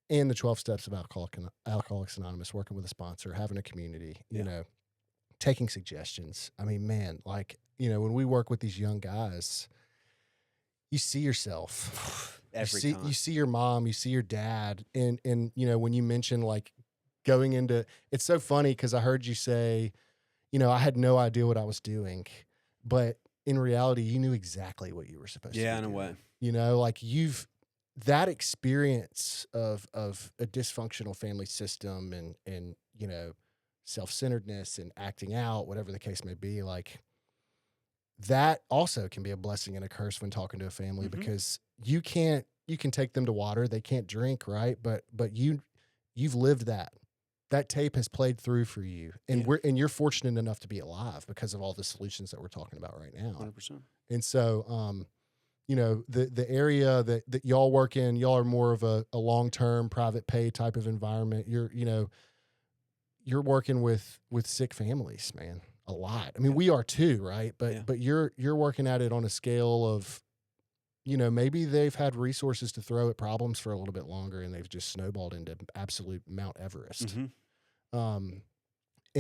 and the 12 steps of Alcoholics Anonymous, working with a sponsor, having a community, taking suggestions. I mean, man, like, when we work with these young guys, you see yourself. Every time. You see your mom, you see your dad. And when you mention like going into, it's so funny because I heard you say, I had no idea what I was doing, but in reality, you knew exactly what you were supposed to be in a doing. way. Like that experience of a dysfunctional family system and self-centeredness and acting out, whatever the case may be, like that also can be a blessing and a curse when talking to a family because you can take them to water, they can't drink, right? But you've lived that. That tape has played through for you, and you're fortunate enough to be alive because of all the solutions that we're talking about right now. 100%. And so, the area that y'all work in, y'all are more of a long-term private pay type of environment. You're working with sick families, man, a lot. I mean, we are too, right? But you're working at it on a scale of, maybe they've had resources to throw at problems for a little bit longer and they've just snowballed into absolute Mount Everest. And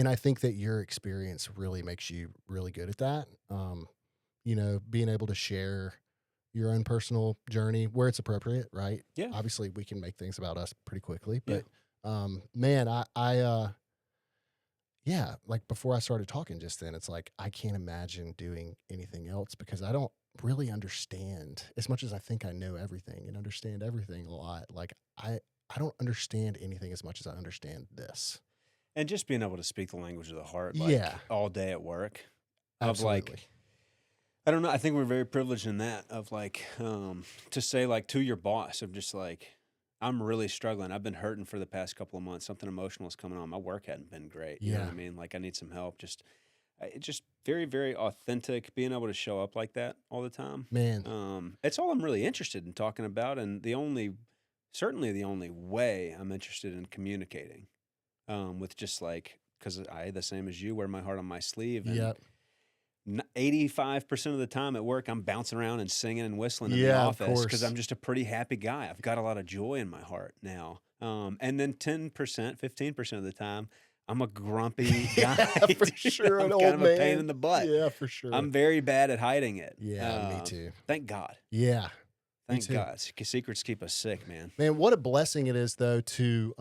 I think that your experience really makes you really good at that. Being able to share your own personal journey where it's appropriate, right? Yeah. Obviously we can make things about us pretty quickly, but man, I like before I started talking just then, it's like, I can't imagine doing anything else because I don't really understand as much as I think I know everything and understand everything a lot. Like I don't understand anything as much as I understand this. And just being able to speak the language of the heart, like all day at work. Absolutely. I don't know. I think we're very privileged in that of like, to say like to your boss of just like, I'm really struggling. I've been hurting for the past couple of months. Something emotional is coming on. My work hadn't been great. You know what I Yeah. mean? Like I need some help. Just very, very authentic. Being able to show up like that all the time. Man. It's all I'm really interested in talking about, and certainly the only way I'm interested in communicating. With just like because I the same as you wear my heart on my sleeve, and Yep. 85% of the time at work, I'm bouncing around and singing and whistling in the Yeah, of office because course. I'm just a pretty happy guy. I've got a lot of joy in my heart now. And then 10%, 15% of the time, I'm a grumpy Yeah, guy. for dude. sure. I'm An kind old of a pain man. in the butt. Yeah, for sure. I'm very bad at hiding it. Yeah, me too. Thank God. Yeah, me Thank too. God. Secrets keep us sick, man. Man, what a blessing it is though to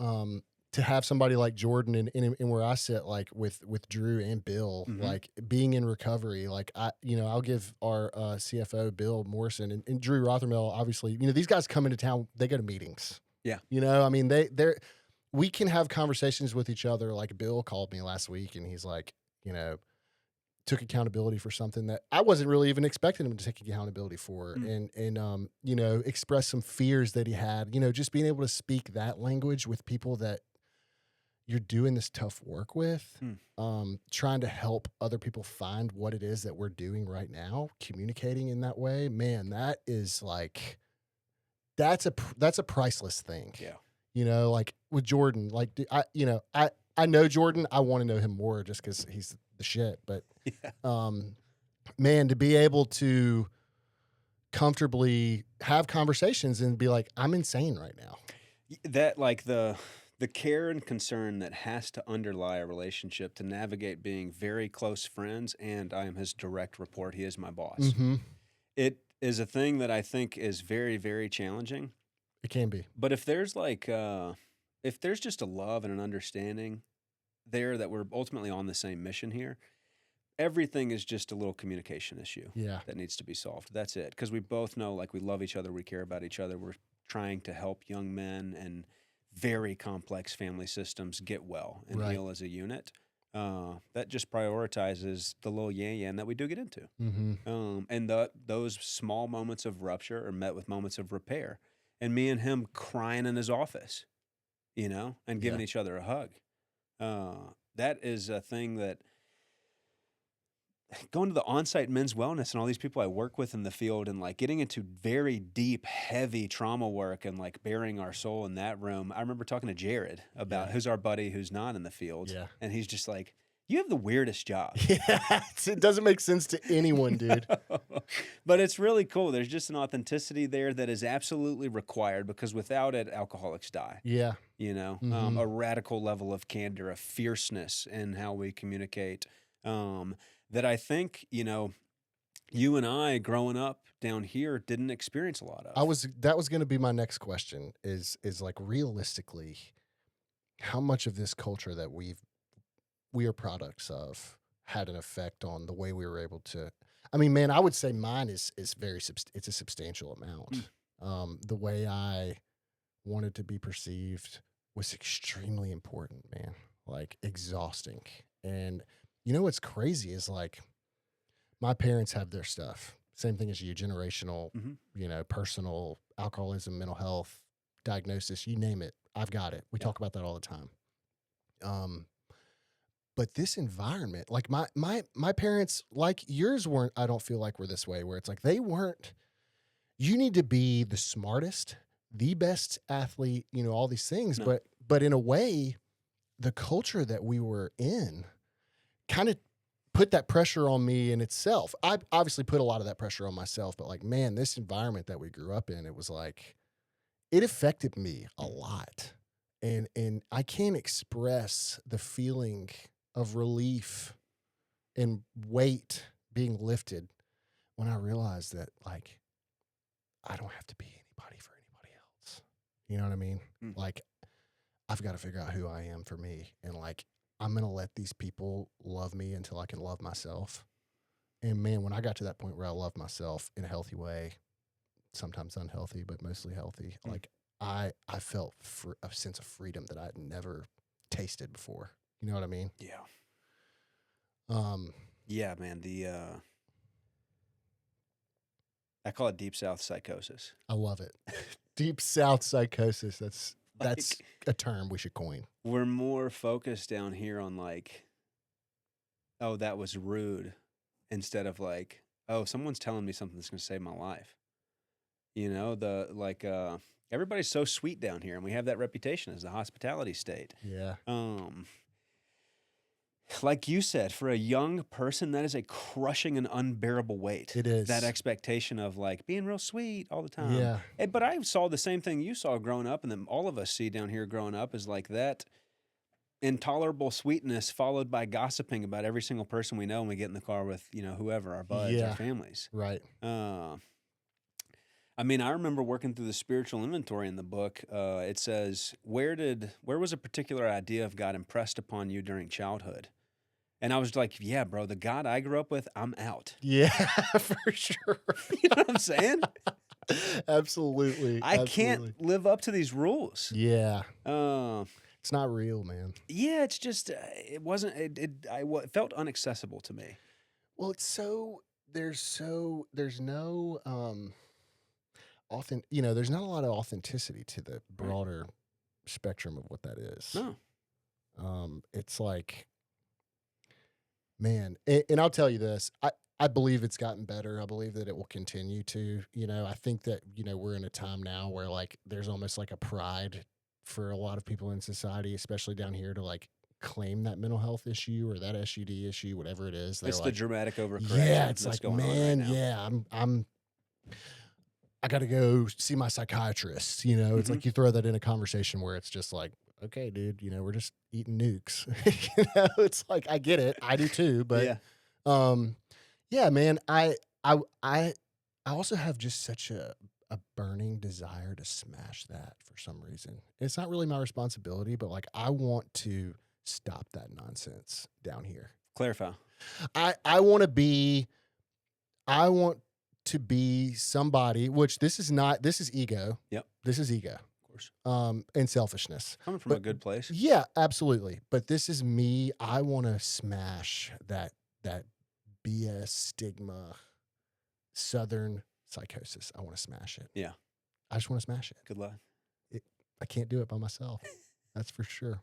have somebody like Jordan and where I sit, like with Drew and Bill, Mhm. like being in recovery. Like I'll give our CFO Bill Morrison and Drew Rothermel, obviously, these guys come into town, they go to meetings. Yeah. I mean, we can have conversations with each other. Like Bill called me last week and he's like, took accountability for something that I wasn't really even expecting him to take accountability for, and express some fears that he had. Just being able to speak that language with people that you're doing this tough work with, trying to help other people find what it is that we're doing right now, communicating in that way, man, that is like that's a priceless thing. Yeah. Like with Jordan, like I know Jordan. I want to know him more just because he's the shit. But Yeah. man, to be able to comfortably have conversations and be like, I'm insane right now. That like the care and concern that has to underlie a relationship to navigate being very close friends, and I am his direct report. He is my boss. Mm-hmm. It is a thing that I think is very, very challenging. It can be. But if there's if there's just a love and an understanding there that we're ultimately on the same mission here, everything is just a little communication issue Yeah. that needs to be solved. That's it. Because we both know, like, we love each other, we care about each other. We're trying to help young men and very complex family systems get well and Right. heal as a unit. That just prioritizes the little yan that we do get into. Mm-hmm. And those small moments of rupture are met with moments of repair. And me and him crying in his office, and giving each other a hug. That is a thing that going to the on-site men's wellness and all these people I work with in the field and like getting into very deep, heavy trauma work and like burying our soul in that room. I remember talking to Jared about who's our buddy who's not in the field. Yeah. And he's just like, you have the weirdest job. Yeah. It doesn't make sense to anyone, dude. But it's really cool. There's just an authenticity there that is absolutely required because without it, alcoholics die. Yeah. A radical level of candor, a fierceness in how we communicate. That I think, you and I growing up down here didn't experience a lot of. That was going to be my next question is like realistically, how much of this culture that we are products of had an effect on the way we were able to, I mean, man, I would say mine is very, it's a substantial amount. The way I wanted to be perceived was extremely important, man, like exhausting. And what's crazy is like my parents have their stuff. Same thing as you, generational, personal alcoholism, mental health, diagnosis, you name it. I've got it. We talk about that all the time. But this environment, like my parents, like yours weren't, I don't feel like were this way, where it's like they weren't, you need to be the smartest, the best athlete, all these things. No. But in a way, the culture that we were in kind of put that pressure on me in itself. I obviously put a lot of that pressure on myself, but like, man, this environment that we grew up in, it was like, it affected me a lot. And I can't express the feeling of relief and weight being lifted when I realized that like, I don't have to be anybody for anybody else. You know what I mean? Like, I've got to figure out who I am for me. And like, I'm going to let these people love me until I can love myself. And man, when I got to that point where I love myself in a healthy way, sometimes unhealthy, but mostly healthy, like I felt a sense of freedom that I had never tasted before. You know what I mean? Yeah. Yeah, man. I call it deep South psychosis. I love it. Deep South psychosis. That's Like, a term we should coin. we're more focused down here on like, oh, that was rude, instead of like, oh, someone's telling me something that's going to save my life. Everybody's so sweet down here, and we have that reputation as the hospitality state. Yeah. Like you said, for a young person, that is a crushing and unbearable weight. It is. That expectation of like being real sweet all the time. Yeah. But I saw the same thing you saw growing up, and then all of us see down here growing up, is like that intolerable sweetness followed by gossiping about every single person we know when we get in the car with, whoever, our buds, Yeah. our families. Right. I remember working through the spiritual inventory in the book. It says, where was a particular idea of God impressed upon you during childhood? And I was like, yeah, bro, the God I grew up with, I'm out. Yeah, for sure. You know what I'm saying? Absolutely. I can't live up to these rules. Yeah. Uh, It's not real, man. yeah, it's just, it wasn't, it felt inaccessible to me. Well, there's no, there's not a lot of authenticity to the broader spectrum of what that is. No. It's like, man, and I'll tell you this, I believe it's gotten better. I believe that it will continue to, I think that, we're in a time now where like, there's almost like a pride for a lot of people in society, especially down here, to like claim that mental health issue or that SUD issue, whatever it is. It's like, the dramatic overcorrection. yeah, it's that's like, going on man, right now. yeah, I got to go see my psychiatrist. It's like you throw that in a conversation where it's just like, okay, dude, we're just eating nukes. It's like, I get it. I do too. But, Yeah. yeah, man, I also have just such a burning desire to smash that for some reason. It's not really my responsibility, but like, I want to stop that nonsense down here. Clarify. I want to be somebody, which this is ego. Yep. This is ego. Of course. And selfishness. Coming from a good place. Yeah, absolutely. But this is me. I want to smash that BS stigma, Southern psychosis. I want to smash it. Yeah. I just want to smash it. Good luck. I can't do it by myself. That's for sure.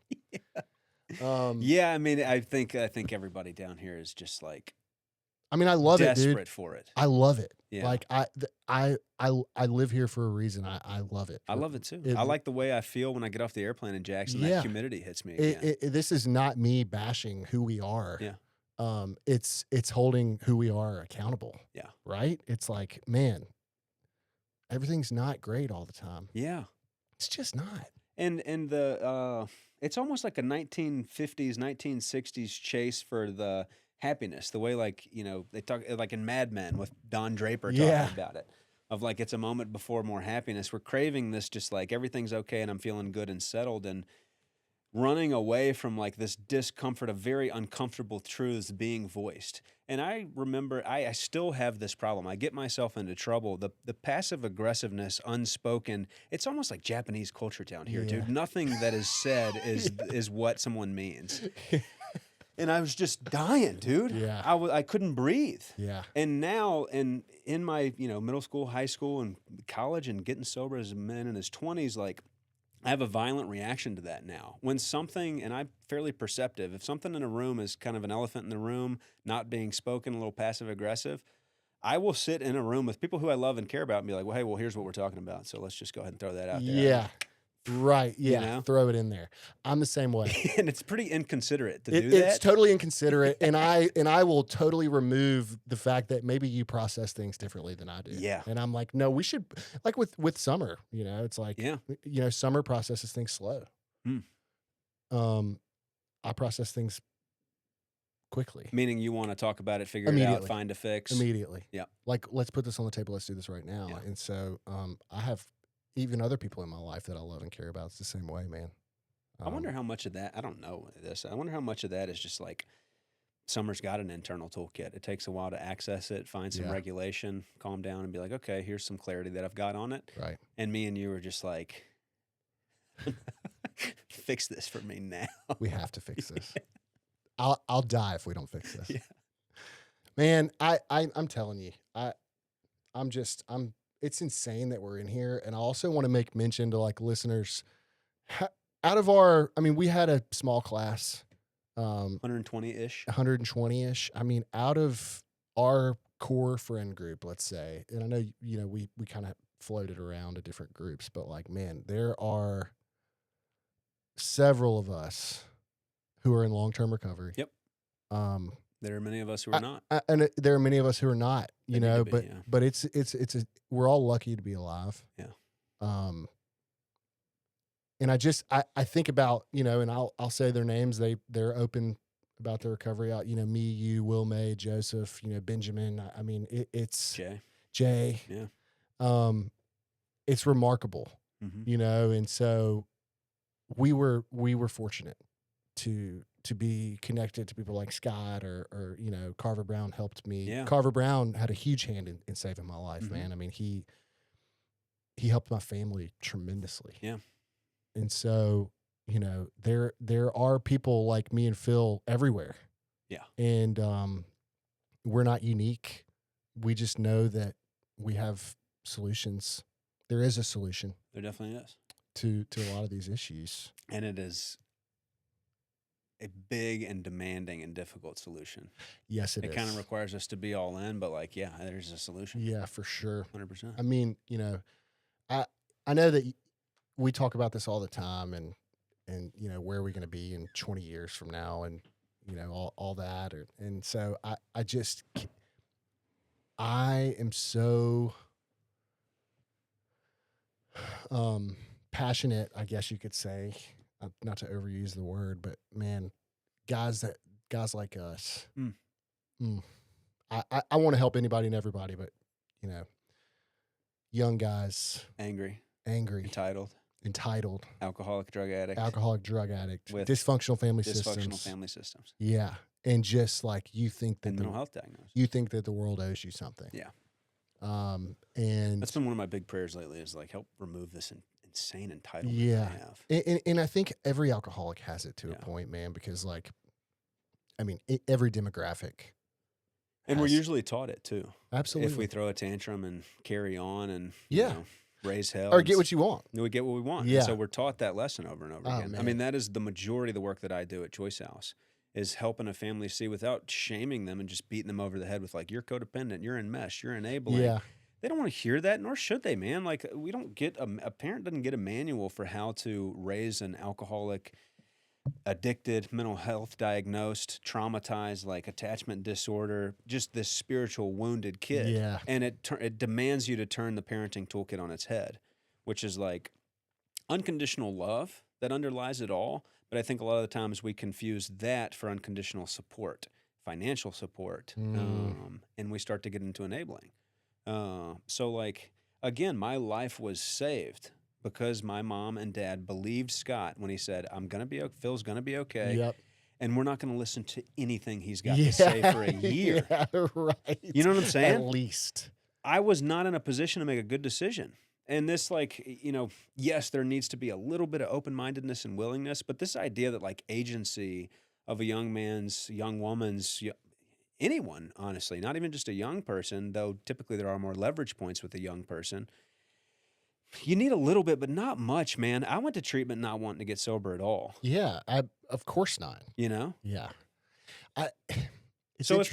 Yeah, I think everybody down here is just like I love it, dude. desperate for it. I love it. Yeah. Like I live here for a reason. I love it. I love it too. It- I like the way I feel when I get off the airplane in Jackson. Yeah. That humidity hits me again. This is not me bashing who we are. Yeah. It's holding who we are accountable. Yeah. Right? It's like, man, everything's not great all the time. Yeah. It's just not. And the it's almost like a 1950s, 1960s chase for the happiness. The way they talk like in Mad Men with Don Draper talking Yeah. about it. Of like it's a moment before more happiness. We're craving this just like everything's okay and I'm feeling good and settled, and running away from like this discomfort of very uncomfortable truths being voiced. And I remember I still have this problem. I get myself into trouble. The passive aggressiveness, unspoken, it's almost like Japanese culture down here, Yeah. dude. Nothing that is said is what someone means. And I was just dying, dude. Yeah. I couldn't breathe. Yeah. And now, in my middle school, high school, and college, and getting sober as a man in his 20s, like I have a violent reaction to that now. When something, and I'm fairly perceptive, if something in a room is kind of an elephant in the room, not being spoken, a little passive aggressive, I will sit in a room with people who I love and care about and be like, well, hey, here's what we're talking about. So let's just go ahead and throw that out there. Yeah. Right. Yeah. know? Throw it in there. I'm the same way. And it's pretty inconsiderate to do It's that. totally inconsiderate, and I will totally remove the fact that maybe you process things differently than I do. Yeah. And I'm like, no, we should, like with Summer, it's like, Yeah. Summer processes things slow. I process things quickly. Meaning you want to talk about it, figure it out, Immediately. find a fix. Immediately. Yeah. Like, let's put this on the table. Let's do this right now. Yeah. And so, I have even other people in my life that I love and care about. It's the same way, man. I wonder how much of that, I don't know this, I wonder how much of that is just like Summer's got an internal toolkit. It takes a while to access it, find some Yeah. regulation, calm down, and be like, okay, here's some clarity that I've got on it. Right. And me and you are just like, fix this for me now. We have to fix this. I'll die if we don't fix this. Yeah. Man, I'm telling you, I'm it's insane that we're in here. And I also want to make mention to like listeners, out of our, I mean, we had a small class, 120-ish. 120-ish. I mean, out of our core friend group, let's say, and I know, you know, we kind of floated around to different groups, but like, man, there are several of us who are in long-term recovery. Yep. Um, There are many of us who are not. and there are many of us who are not, you That need know, to be, but yeah. but we're all lucky to be alive. Yeah. And I think about, you know, and I'll say their names. They're open about their recovery out, you know, me, you, Will May, Joseph, you know, Benjamin. I mean, it's Jay. Yeah. It's remarkable, Mm-hmm. you know, and so we were fortunate to be connected to people like Scott or you know, Carver Brown helped me. Yeah. Carver Brown had a huge hand in saving my life, Mm-hmm. man. I mean, he helped my family tremendously. Yeah. And so, you know, there are people like me and Phil everywhere. Yeah. And we're not unique. We just know that we have solutions. There is a solution There definitely is. to a lot of these issues. And it is a big and demanding and difficult solution. Yes, it is. It kind of requires us to be all in, but like, yeah, there's a solution. Yeah, for sure. 100%. I mean, you know, I know that we talk about this all the time, and you know, where are we going to be in 20 years from now, and you know, all that, and so I am so passionate, I guess you could say, not to overuse the word, but man, guys like us, I want to help anybody and everybody, but you know, young guys, Angry, entitled, alcoholic, drug addict, with dysfunctional family systems. Yeah. And just like you think that mental health diagnosis. You think that the world owes you something. Yeah. And that's been one of my big prayers lately, is like, help remove this insane entitlement yeah. I have. And I think every alcoholic has it to a point, man, because like, I mean, every demographic. And we're usually taught it too. Absolutely. If we throw a tantrum and carry on and yeah. You know, raise hell. Or get what you want. We get what we want. Yeah. And so we're taught that lesson over and over again. Man. I mean, that is the majority of the work that I do at Choice House, is helping a family see, without shaming them and just beating them over the head with like, you're codependent, you're in mesh, you're enabling. Yeah. They don't want to hear that, nor should they, man. Like, we don't get a parent doesn't get a manual for how to raise an alcoholic, addicted, mental health diagnosed, traumatized, like attachment disorder, just this spiritual wounded kid. Yeah. And it demands you to turn the parenting toolkit on its head, which is like unconditional love that underlies it all. But I think a lot of the times we confuse that for unconditional support, financial support, and we start to get into enabling. So like, again, my life was saved because my mom and dad believed Scott when he said, Phil's going to be okay. Yep. And we're not going to listen to anything he's got to say for a year. Yeah, right. You know what I'm saying? At least. I was not in a position to make a good decision. And this, like, you know, yes, there needs to be a little bit of open-mindedness and willingness, but this idea that like agency of a young man's, young woman's, anyone, honestly, not even just a young person, though typically there are more leverage points with a young person. You need a little bit, but not much, man. I went to treatment not wanting to get sober at all. Yeah, of course not. You know? Yeah. So if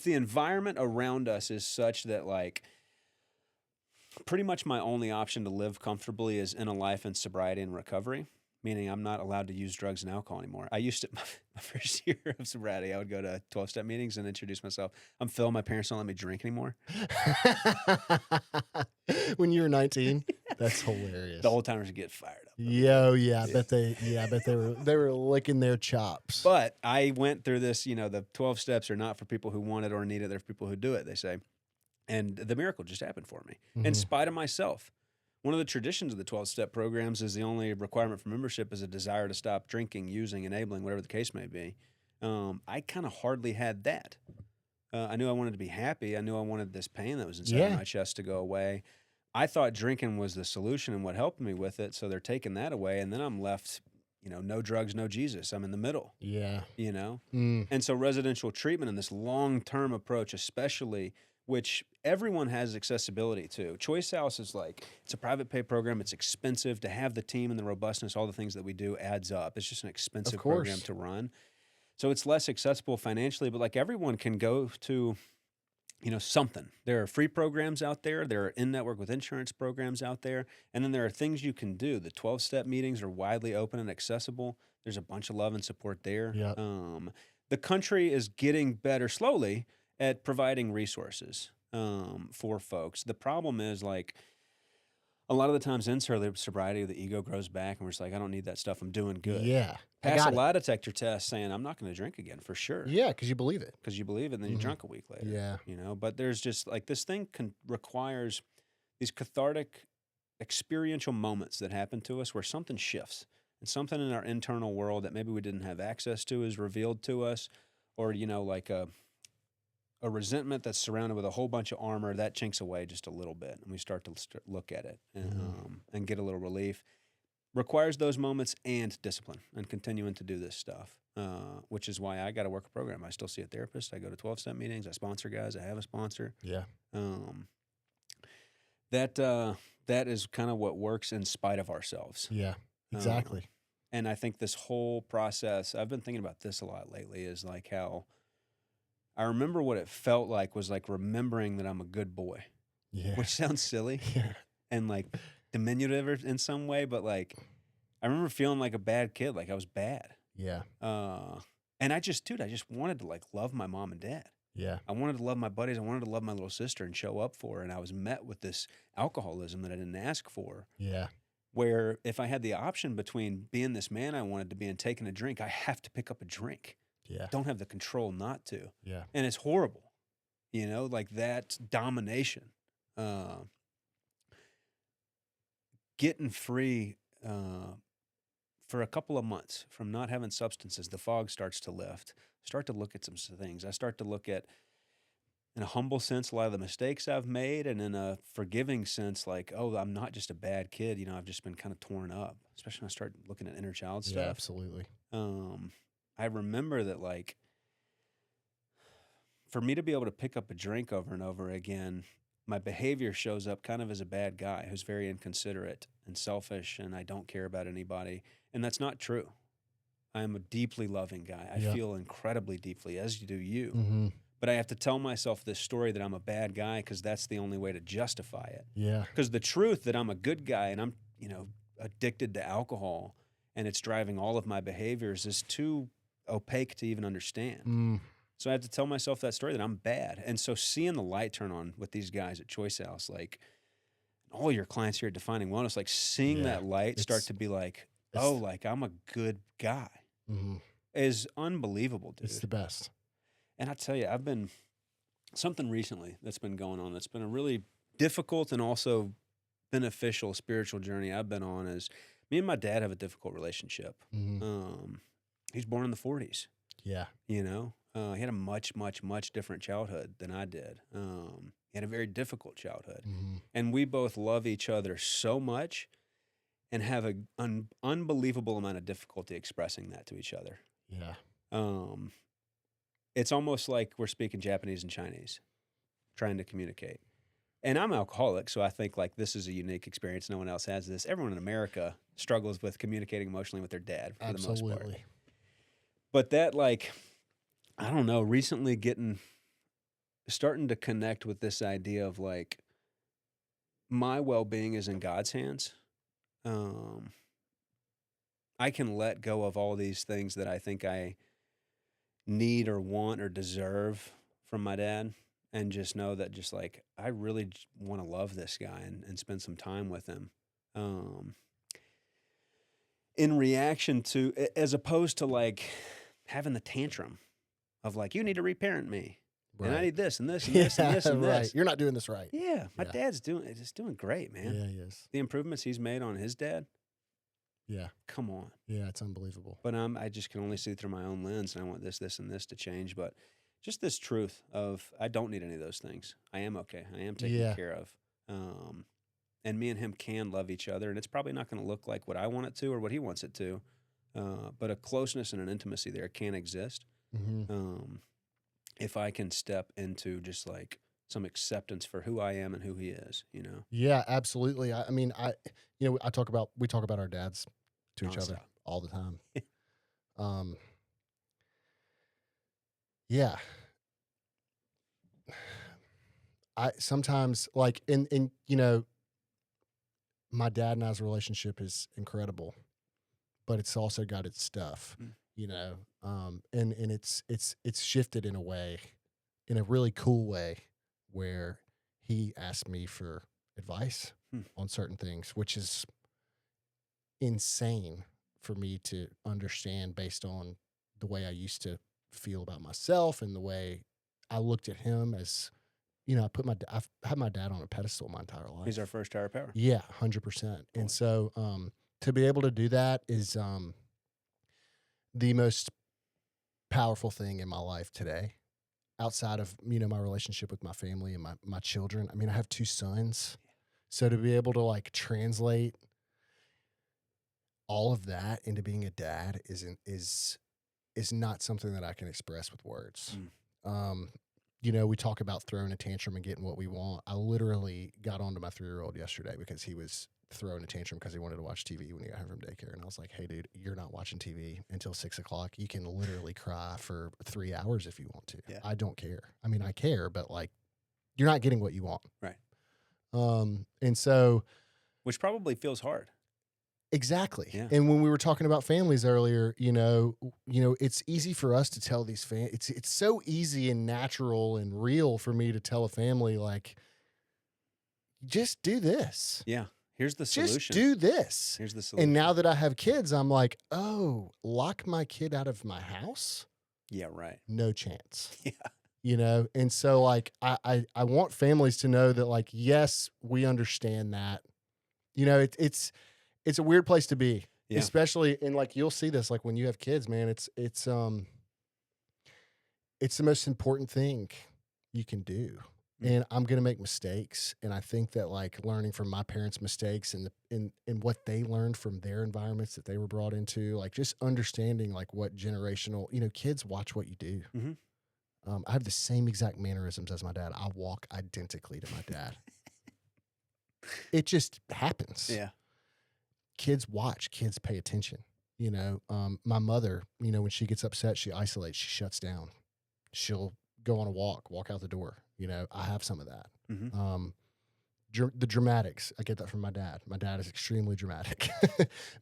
the environment around us is such that like pretty much my only option to live comfortably is in a life in sobriety and recovery, meaning I'm not allowed to use drugs and alcohol anymore. I used to, my first year of sobriety, I would go to 12-step meetings and introduce myself. I'm Phil. My parents don't let me drink anymore. When you were 19? That's hilarious. The old timers get fired up. Yeah. I bet they were licking their chops. But I went through this, you know, the 12 steps are not for people who want it or need it. They're for people who do it, they say. And the miracle just happened for me, in spite of myself. One of the traditions of the 12-step programs is the only requirement for membership is a desire to stop drinking, using, enabling, whatever the case may be. I kind of hardly had that. I knew I wanted to be happy. I knew I wanted this pain that was inside my chest to go away. I thought drinking was the solution and what helped me with it, so they're taking that away, and then I'm left, you know, no drugs, no Jesus. I'm in the middle. Yeah. You know? And so residential treatment and this long-term approach, especially which everyone has accessibility to. Choice House is like, it's a private pay program. It's expensive to have the team and the robustness, all the things that we do adds up. It's just an expensive program to run. So it's less accessible financially, but like everyone can go to, something. There are free programs out there. There are in-network with insurance programs out there. And then there are things you can do. The 12-step meetings are widely open and accessible. There's a bunch of love and support there. Yep. The country is getting better slowly at providing resources for folks. The problem is like a lot of the times in sobriety, the ego grows back and we're just like, I don't need that stuff. I'm doing good. Yeah. Pass a lie detector test saying I'm not going to drink again for sure. Yeah, because you believe it. Because you believe it, and then you drunk a week later. Yeah. But there's just like this thing requires these cathartic experiential moments that happen to us where something shifts and something in our internal world that maybe we didn't have access to is revealed to us, or like a resentment that's surrounded with a whole bunch of armor that chinks away just a little bit, and we start to look at it and get a little relief. Requires those moments and discipline and continuing to do this stuff, which is why I got to work a program. I still see a therapist. I go to 12-step meetings. I sponsor guys. I have a sponsor. Yeah. That is kind of what works in spite of ourselves. Yeah, exactly. And I think this whole process, I've been thinking about this a lot lately, is like how I remember what it felt like was like remembering that I'm a good boy, which sounds silly and like diminutive in some way, but like I remember feeling like a bad kid, like I was bad. Yeah. And I just wanted to like love my mom and dad. Yeah. I wanted to love my buddies. I wanted to love my little sister and show up for her. And I was met with this alcoholism that I didn't ask for. Yeah. Where if I had the option between being this man I wanted to be and taking a drink, I have to pick up a drink. Yeah. Don't have the control not to. Yeah. And it's horrible, like that domination. Getting free for a couple of months from not having substances, the fog starts to lift. Start to look at some things. I start to look at, in a humble sense, a lot of the mistakes I've made, and in a forgiving sense, like, oh, I'm not just a bad kid. I've just been kind of torn up, especially when I start looking at inner child stuff. Yeah, absolutely. I remember that, like, for me to be able to pick up a drink over and over again, my behavior shows up kind of as a bad guy who's very inconsiderate and selfish, and I don't care about anybody. And that's not true. I am a deeply loving guy. I feel incredibly deeply, as do you. Mm-hmm. But I have to tell myself this story that I'm a bad guy because that's the only way to justify it. Yeah. Because the truth that I'm a good guy and I'm, addicted to alcohol and it's driving all of my behaviors is too opaque to even understand. Mm. So I have to tell myself that story that I'm bad. And so seeing the light turn on with these guys at Choice House, like all your clients here at Defining Wellness, like seeing that light start to be like, oh, like I'm a good guy is unbelievable, dude. It's the best. And I tell you, I've been something recently that's been going on that's been a really difficult and also beneficial spiritual journey I've been on. Is me and my dad have a difficult relationship. He's born in the 40s. Yeah. He had a much, much, much different childhood than I did. He had a very difficult childhood. And we both love each other so much and have an unbelievable amount of difficulty expressing that to each other. Yeah. It's almost like we're speaking Japanese and Chinese, trying to communicate. And I'm alcoholic, so I think like this is a unique experience. No one else has this. Everyone in America struggles with communicating emotionally with their dad for the most part. But that, like, I don't know, recently starting to connect with this idea of like my well-being is in God's hands. I can let go of all these things that I think I need or want or deserve from my dad, and just know that just like I really want to love this guy and spend some time with him. In reaction to, as opposed to like having the tantrum of like, you need to reparent me. Right. And I need this and this and this and this and this. You're not doing this right. Yeah. My dad's doing great, man. Yeah, he is. The improvements he's made on his dad. Yeah. Come on. Yeah, it's unbelievable. But I just can only see through my own lens, and I want this, this, and this to change. But just this truth of I don't need any of those things. I am okay. I am taken care of. And me and him can love each other, and it's probably not going to look like what I want it to or what he wants it to. But a closeness and an intimacy there can exist. If I can step into just like some acceptance for who I am and who he is, you know, Yeah, absolutely. I mean, we talk about our dads to each other nonstop. all the time. Um, yeah, I sometimes like, and my dad and I's relationship is incredible, but it's also got its stuff, Mm. and it's shifted in a way, in a really cool way, where he asked me for advice Hmm. on certain things, which is insane for me to understand based on the way I used to feel about myself and the way I looked at him as, I've had my dad on a pedestal my entire life. He's our first higher power. Yeah, 100%. Boy. And so, to be able to do that is, the most powerful thing in my life today, outside of, my relationship with my family and my children. I mean, I have 2 sons. So to be able to like translate all of that into being a dad is not something that I can express with words. Mm. We talk about throwing a tantrum and getting what we want. I literally got onto my 3-year-old yesterday because he was throwing a tantrum because he wanted to watch TV when he got home from daycare. And I was like, hey, dude, you're not watching TV until 6 o'clock. You can literally cry for 3 hours if you want to. Yeah. I don't care. I mean, I care, but like, you're not getting what you want. Right. And so, Which probably feels hard. exactly. Yeah. And when we were talking about families earlier, it's easy for us to tell these it's so easy and natural and real for me to tell a family, like, just do this. Yeah. Here's the solution. Just do this. Here's the solution. And now that I have kids, I'm like, oh, lock my kid out of my house? Yeah, right. No chance. Yeah. And so like I want families to know that, like, yes, we understand that. It's a weird place to be. Yeah. Especially, and like you'll see this like when you have kids, man. It's the most important thing you can do. And I'm going to make mistakes. And I think that like learning from my parents' mistakes and what they learned from their environments that they were brought into, like just understanding like what generational, kids watch what you do. Mm-hmm. I have the same exact mannerisms as my dad. I walk identically to my dad. It just happens. Yeah. Kids watch, kids pay attention. My mother, when she gets upset, she isolates, she shuts down. She'll go on a walk out the door. I have some of that. Mm-hmm. The dramatics, I get that from my dad. My dad is extremely dramatic,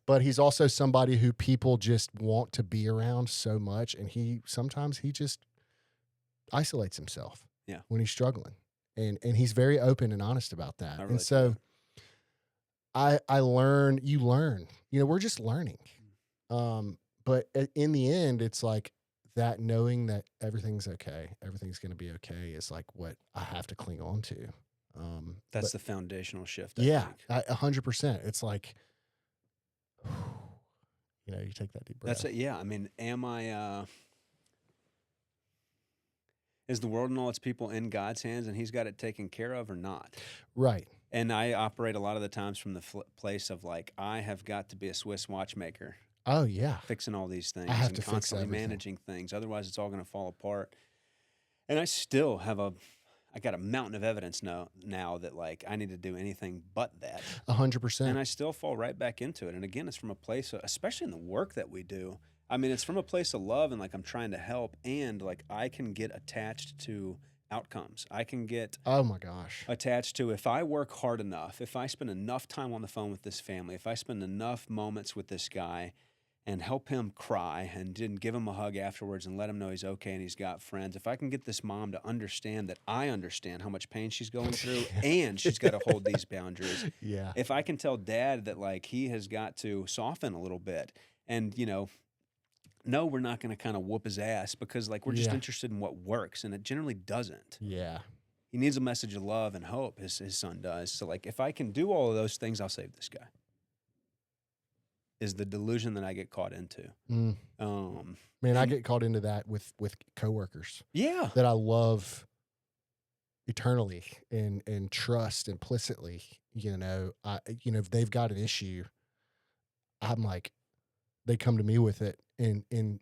but he's also somebody who people just want to be around so much. And sometimes he just isolates himself when he's struggling. And he's very open and honest about that. Really and so I learn, you learn, we're just learning. But in the end, it's like that knowing that everything's okay, everything's going to be okay is like what I have to cling on to. That's the foundational shift. Yeah, I think. 100%. It's like, you take that deep breath. That's it. Yeah. I mean, is the world and all its people in God's hands and he's got it taken care of or not? Right. And I operate a lot of the times from the place of like, I have got to be a Swiss watchmaker. Oh, yeah. Fixing all these things. I have and to fix constantly everything. managing things. Otherwise, it's all going to fall apart. And I still have I got a mountain of evidence now that like I need to do anything but that. 100%. And I still fall right back into it. And again, it's from a place, especially in the work that we do. I mean, it's from a place of love and like I'm trying to help, and like I can get attached to outcomes. I can get oh my gosh attached to, if I work hard enough, if I spend enough time on the phone with this family, if I spend enough moments with this guy and help him cry and didn't give him a hug afterwards and let him know he's okay and he's got friends, if I can get this mom to understand that I understand how much pain she's going through and she's got to hold these boundaries. Yeah. If I can tell dad that like he has got to soften a little bit and, no, we're not going to kind of whoop his ass because like we're just interested in what works, and it generally doesn't. Yeah. He needs a message of love and hope, his son does. So like if I can do all of those things, I'll save this guy. Is the delusion that I get caught into. Man, I get caught into that with coworkers. Yeah. That I love eternally and trust implicitly. If they've got an issue, I'm like, they come to me with it, and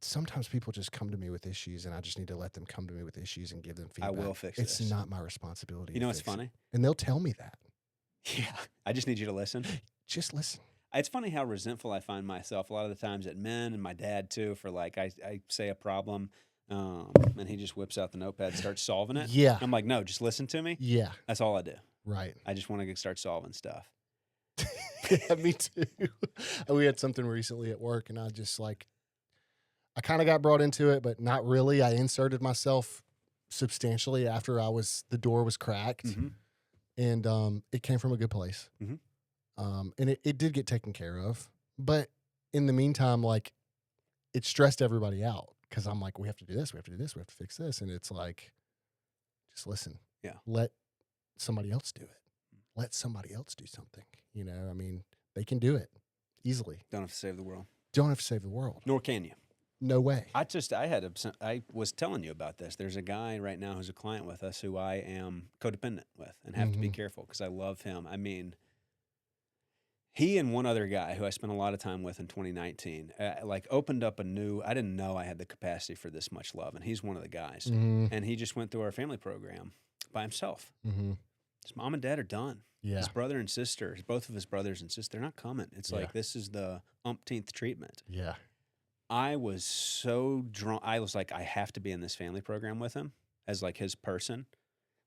sometimes people just come to me with issues, and I just need to let them come to me with issues and give them I feedback. will fix It's this. not my responsibility. You to know what's fix it. funny? And they'll tell me that. Yeah. I just need you to listen. Just listen. It's funny how resentful I find myself a lot of the times at men and my dad too for like I say a problem and he just whips out the notepad and starts solving it. Yeah. I'm like, no, just listen to me. Yeah. That's all I do. Right. I just want to start solving stuff. Yeah, me too. We had something recently at work, and I just like, I kind of got brought into it, but not really. I inserted myself substantially after the door was cracked, Mm-hmm. and it came from a good place. Mhm. And it did get taken care of, but in the meantime, like, it stressed everybody out because I'm like, we have to do this, we have to do this, we have to fix this, and it's like, just listen. Yeah. Let somebody else do it. Let somebody else do something. You know, I mean, they can do it easily. Don't have to save the world. Don't have to save the world. Nor can you. No way. I was telling you about this. There's a guy right now who's a client with us who I am codependent with and have to be careful because I love him. I mean, he and one other guy who I spent a lot of time with in 2019, like opened up I didn't know I had the capacity for this much love. And he's one of the guys. And he just went through our family program by himself. His mom and dad are done. Yeah. His brother and sister, both of his brothers and sisters, they're not coming. It's like, this is the umpteenth treatment. Yeah. I was so drawn. I was like, I have to be in this family program with him as like his person,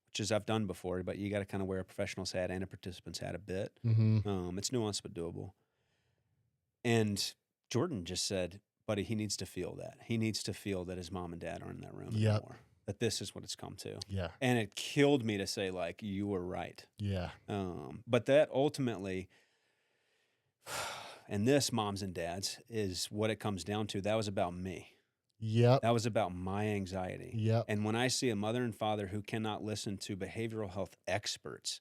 which is I've done before, but you got to kind of wear a professional's hat and a participant's hat a bit. It's nuanced but doable. And Jordan just said, buddy, he needs to feel that. He needs to feel that his mom and dad aren't in that room anymore. That this is what it's come to. Yeah. And it killed me to say, like, you were right. Yeah. But that ultimately, and this, moms and dads, is what it comes down to. That was about me. Yep. That was about my anxiety. Yep. And when I see a mother and father who cannot listen to behavioral health experts,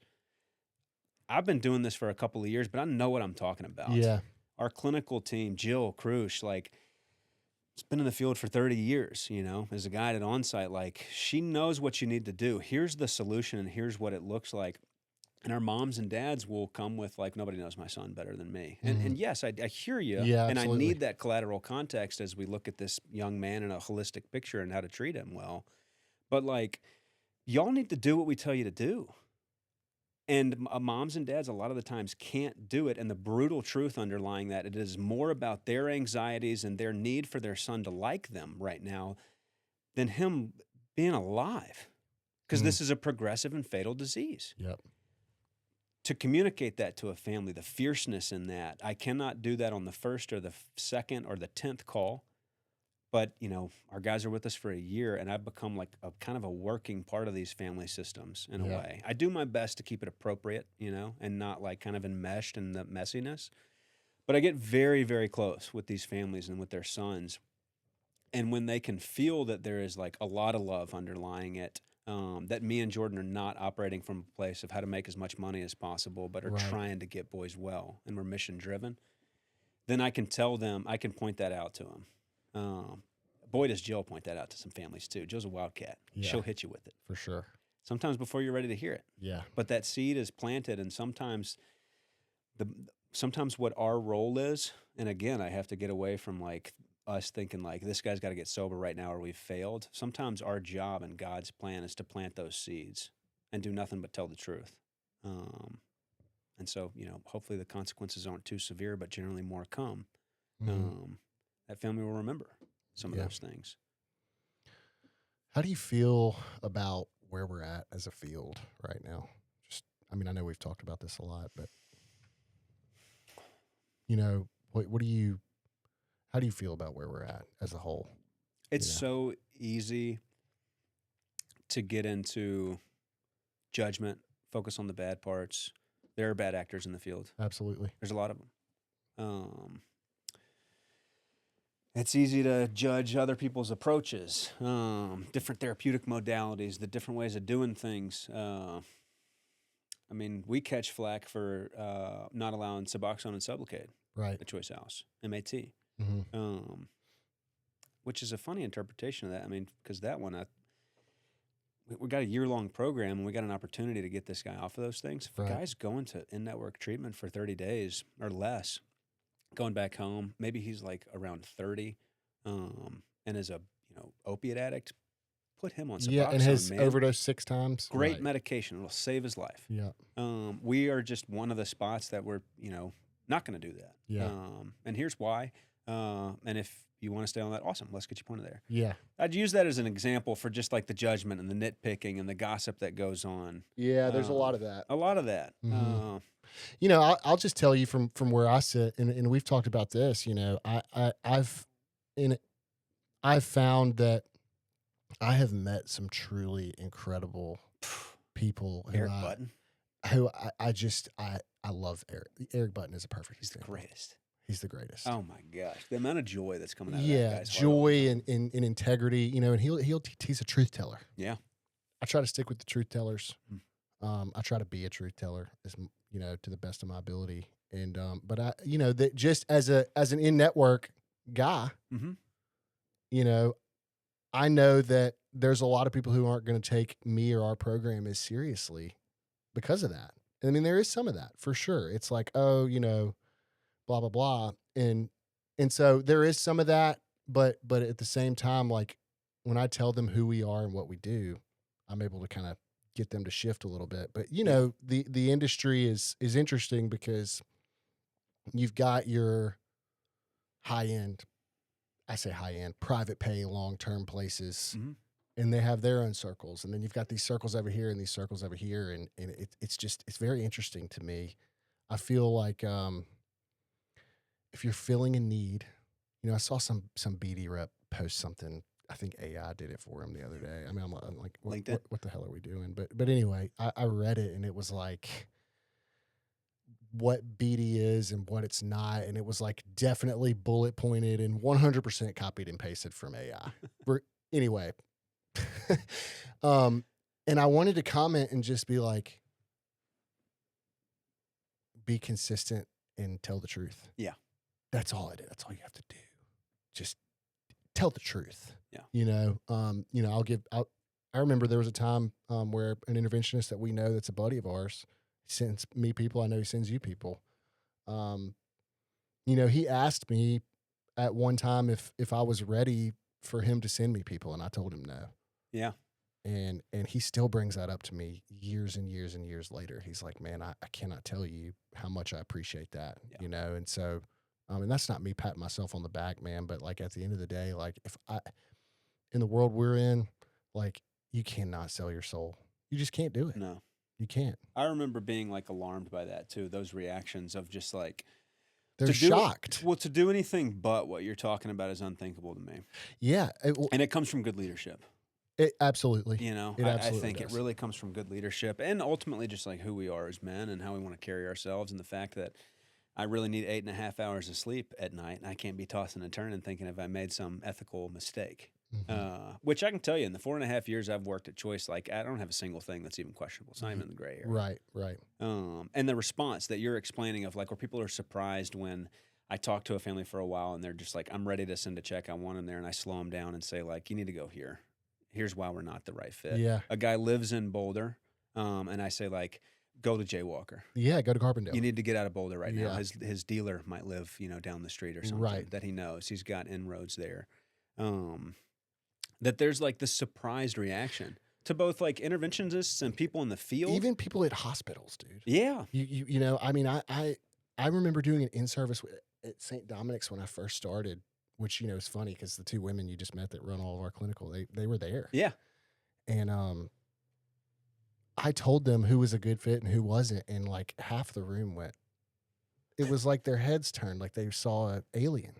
I've been doing this for a couple of years, but I know what I'm talking about. Yeah. Our clinical team, Jill Krush, like, it's been in the field for 30 years, you know, as a guide at on-site. Like, she knows what you need to do. Here's the solution, and here's what it looks like. And our moms and dads will come with, like, nobody knows my son better than me. And yes, I hear you. Yeah, and absolutely. I need that collateral context as we look at this young man in a holistic picture and how to treat him well. But, like, y'all need to do what we tell you to do. And moms and dads, a lot of the times, can't do it. And the brutal truth underlying that, it is more about their anxieties and their need for their son to like them right now than him being alive. Because this is a progressive and fatal disease. Yep. To communicate that to a family, the fierceness in that, I cannot do that on the first or the second or the 10th call. But, you know, our guys are with us for a year, and I've become like a kind of a working part of these family systems in a way. I do my best to keep it appropriate, you know, and not like kind of enmeshed in the messiness. But I get very, very close with these families and with their sons. And when they can feel that there is like a lot of love underlying it, that me and Jordan are not operating from a place of how to make as much money as possible, but are trying to get boys well, and we're mission driven, then I can tell them, I can point that out to them. Boy, does Jill point that out to some families too. Jill's a wildcat. Yeah. She'll hit you with it. For sure. Sometimes before you're ready to hear it. Yeah. But that seed is planted, and sometimes what our role is, and again, I have to get away from like us thinking like this guy's got to get sober right now or we've failed. Sometimes our job and God's plan is to plant those seeds and do nothing but tell the truth. And so, you know, hopefully the consequences aren't too severe, but generally more come. That family will remember some of those things. How do you feel about where we're at as a field right now? Just, I mean, I know we've talked about this a lot, but you know, how do you feel about where we're at as a whole? It's so easy to get into judgment, focus on the bad parts. There are bad actors in the field. Absolutely. There's a lot of them. It's easy to judge other people's approaches, different therapeutic modalities, the different ways of doing things. I mean, we catch flack for not allowing Suboxone and Sublocade at Choice House, MAT, which is a funny interpretation of that. I mean, because that one, we got a year-long program, and we got an opportunity to get this guy off of those things. If a guy's going to in-network treatment for 30 days or less, going back home, maybe he's like around 30. and is a opiate addict, put him on Yeah, and Suboxone, has man. overdosed 6 times. Great Right. medication. It'll save his life. Yeah. We are just one of the spots that we're, not going to do that. Yeah. And here's why. And if you want to stay on that, awesome. Let's get you pointed there. Yeah. I'd use that as an example for just like the judgment and the nitpicking and the gossip that goes on. Yeah, there's a lot of that. A lot of that. Mhm. I'll just tell you from where I sit, and we've talked about this. I've found that I have met some truly incredible people Eric Button. I love Eric. Eric Button is a perfect He's the example. greatest. He's the greatest. Oh my gosh, the amount of joy that's coming out of that Yeah, guy's heart all the joy time. and integrity. And he's a truth teller. Yeah. I try to stick with the truth tellers. Mm. I try to be a truth teller to the best of my ability. And but that just as an in-network guy, Mhm. I know that there's a lot of people who aren't going to take me or our program as seriously because of that. I mean, there is some of that for sure. It's like, oh, blah blah blah, and so there is some of that, but at the same time, like when I tell them who we are and what we do, I'm able to kind of get them to shift a little bit. But the industry is interesting because you've got your high end, I say high end, private pay, long-term places, Mhm. and they have their own circles. And then you've got these circles over here and these circles over here. And it's very interesting to me. I feel like if you're feeling a need, I saw some BD rep post something. I think AI did it for him the other day. I mean, I'm like, what the hell are we doing? But anyway, I read it and it was like what BD is and what it's not. And it was like definitely bullet pointed and 100% copied and pasted from AI. Anyway. And I wanted to comment and just be like, be consistent and tell the truth. Yeah. That's all it is. That's all you have to do. Just tell the truth. Yeah. I remember there was a time where an interventionist that we know that's a buddy of ours sends me people. I know he sends you people. He asked me at one time if I was ready for him to send me people, and I told him no. Yeah. And he still brings that up to me years and years and years later. He's like, man, I cannot tell you how much I appreciate that, And so, and that's not me patting myself on the back, man, but like at the end of the day, like in the world we're in, like you cannot sell your soul. You just can't do it. No. You can't. I remember being like alarmed by that too. Those reactions of just like they're shocked. To do anything but what you're talking about is unthinkable to me. Yeah. And it comes from good leadership. It absolutely. I think it really comes from good leadership and ultimately just like who we are as men and how we want to carry ourselves and the fact that I really need 8.5 hours of sleep at night and I can't be tossing and turning thinking if I made some ethical mistake. Mm-hmm. Which I can tell you in the 4.5 years I've worked at Choice, like I don't have a single thing that's even questionable. It's not even in the gray area. Right. And the response that you're explaining of like where people are surprised when I talk to a family for a while and they're just like, I'm ready to send a check. I want them there. And I slow them down and say like, you need to go here. Here's why we're not the right fit. Yeah. A guy lives in Boulder. And I say like, go to Jaywalker. Yeah. Go to Carbondale. You need to get out of Boulder right now. Yeah. His dealer might live, down the street or something Right. that he knows. He's got inroads there. That there's like this surprised reaction to both like interventionists and people in the field. Even people at hospitals, dude. Yeah. I mean, I remember doing an in-service at St. Dominic's when I first started, which, is funny because the two women you just met that run all of our clinical, they were there. Yeah. And I told them who was a good fit and who wasn't, and like half the room went. It was like their heads turned, like they saw an alien.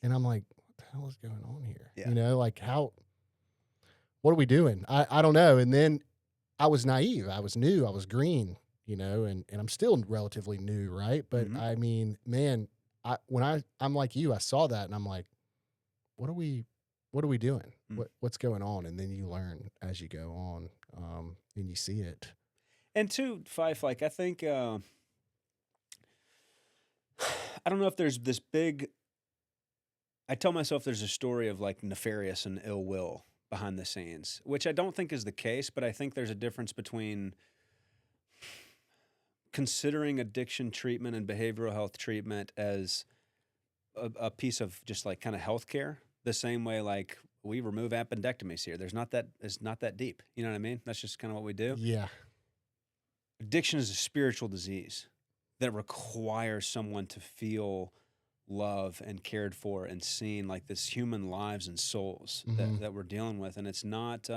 And I'm like, what the hell is going on here? Yeah. Like what are we doing? I don't know. And then I was naive. I was new. I was green, and I'm still relatively new, right? But I mean, man, I'm like you, I saw that and I'm like, what are we doing? What's going on? And then you learn as you go on, and you see it. And two, Fife, like I think I don't know if there's this big. I tell myself there's a story of like nefarious and ill will behind the scenes, which I don't think is the case, but I think there's a difference between considering addiction treatment and behavioral health treatment as a piece of just like kind of healthcare the same way like we remove appendectomies here. It's not that deep. You know what I mean? That's just kind of what we do. Yeah. Addiction is a spiritual disease that requires someone to feel love and cared for and seen, like this human lives and souls that we're dealing with. And it's not,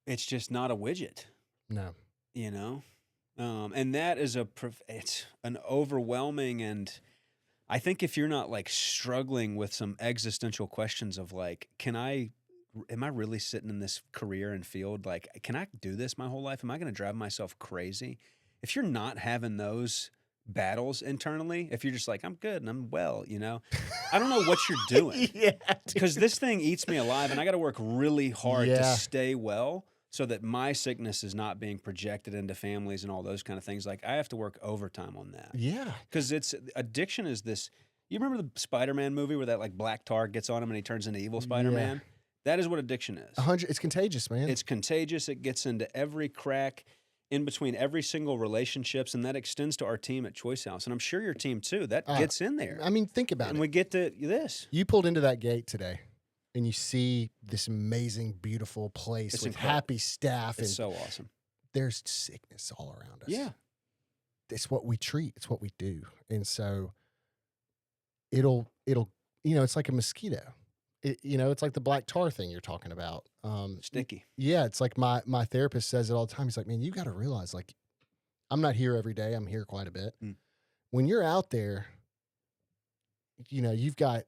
it's just not a widget, No. you know? And that is it's an overwhelming, and I think if you're not like struggling with some existential questions of like, am I really sitting in this career and field? Like, can I do this my whole life? Am I going to drive myself crazy? If you're not having those battles internally, if you're just like, I'm good and I'm well, you know, I don't know what you're doing. Yeah. Because this thing eats me alive, and I got to work really hard to Yeah. stay well so that my sickness is not being projected into families and all those kind of things. Like, I have to work overtime on that. Yeah. Because addiction is this. You remember the Spider-Man movie where that like black tar gets on him and he turns into evil Spider-Man? That is what addiction is. 100. It's contagious, man. It's contagious. It gets into every crack in between every single relationships, and that extends to our team at Choice House. And I'm sure your team too. That gets in there. I mean, think about And it. we get to this. You pulled into that gate today, and you see this amazing, beautiful place It's with incredible. happy staff, It's and so awesome. there's sickness all around us. Yeah. It's what we treat. It's what we do, and so it'll it's like a mosquito. It's like the black tar thing you're talking about. Sticky. Yeah, it's like my therapist says it all the time. He's like, man, you got to realize, like, I'm not here every day. I'm here quite a bit. When you're out there, you've got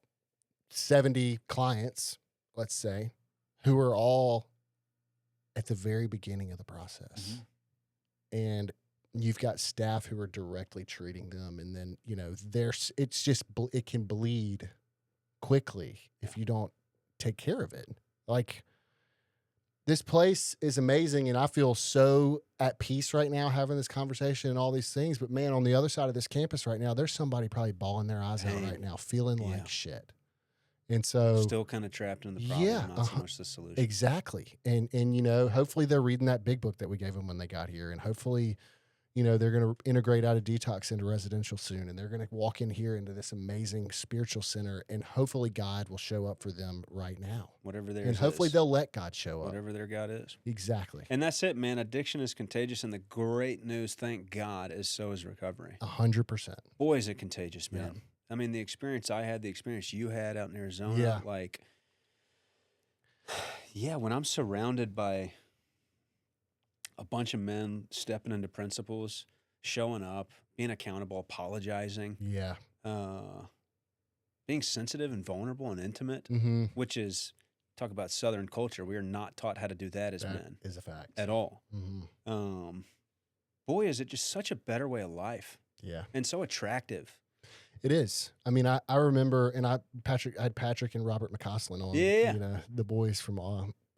70 clients, let's say, who are all at the very beginning of the process. And you've got staff who are directly treating them. And then, it can bleed quickly if you don't take care of it. Like, this place is amazing, and I feel so at peace right now having this conversation and all these things. But man, on the other side of this campus right now, there's somebody probably bawling their eyes out right now, feeling like shit. And so Still kind of trapped in the problem, not so much the solution. Exactly. And hopefully they're reading that big book that we gave them when they got here, and hopefully they're going to integrate out of detox into residential soon, and they're going to walk in here into this amazing spiritual center, and hopefully God will show up for them right now. Whatever theirs And hopefully is. they'll let God show up. Whatever their God is. Exactly. And that's it, man. Addiction is contagious, and the great news, thank God, is so is recovery. 100%. Boy, is it contagious, man. Yeah. I mean, the experience I had, the experience you had out in Arizona, like, when I'm surrounded by a bunch of men stepping into principles, showing up, being accountable, apologizing, Yeah. being sensitive and vulnerable and intimate, which is, talk about Southern culture. We are not taught how to do that as men. Is a fact. At all. Boy, is it just such a better way of life. Yeah. And so attractive. It is. I mean, I remember, and I had Patrick and Robert McCausland on, the boys from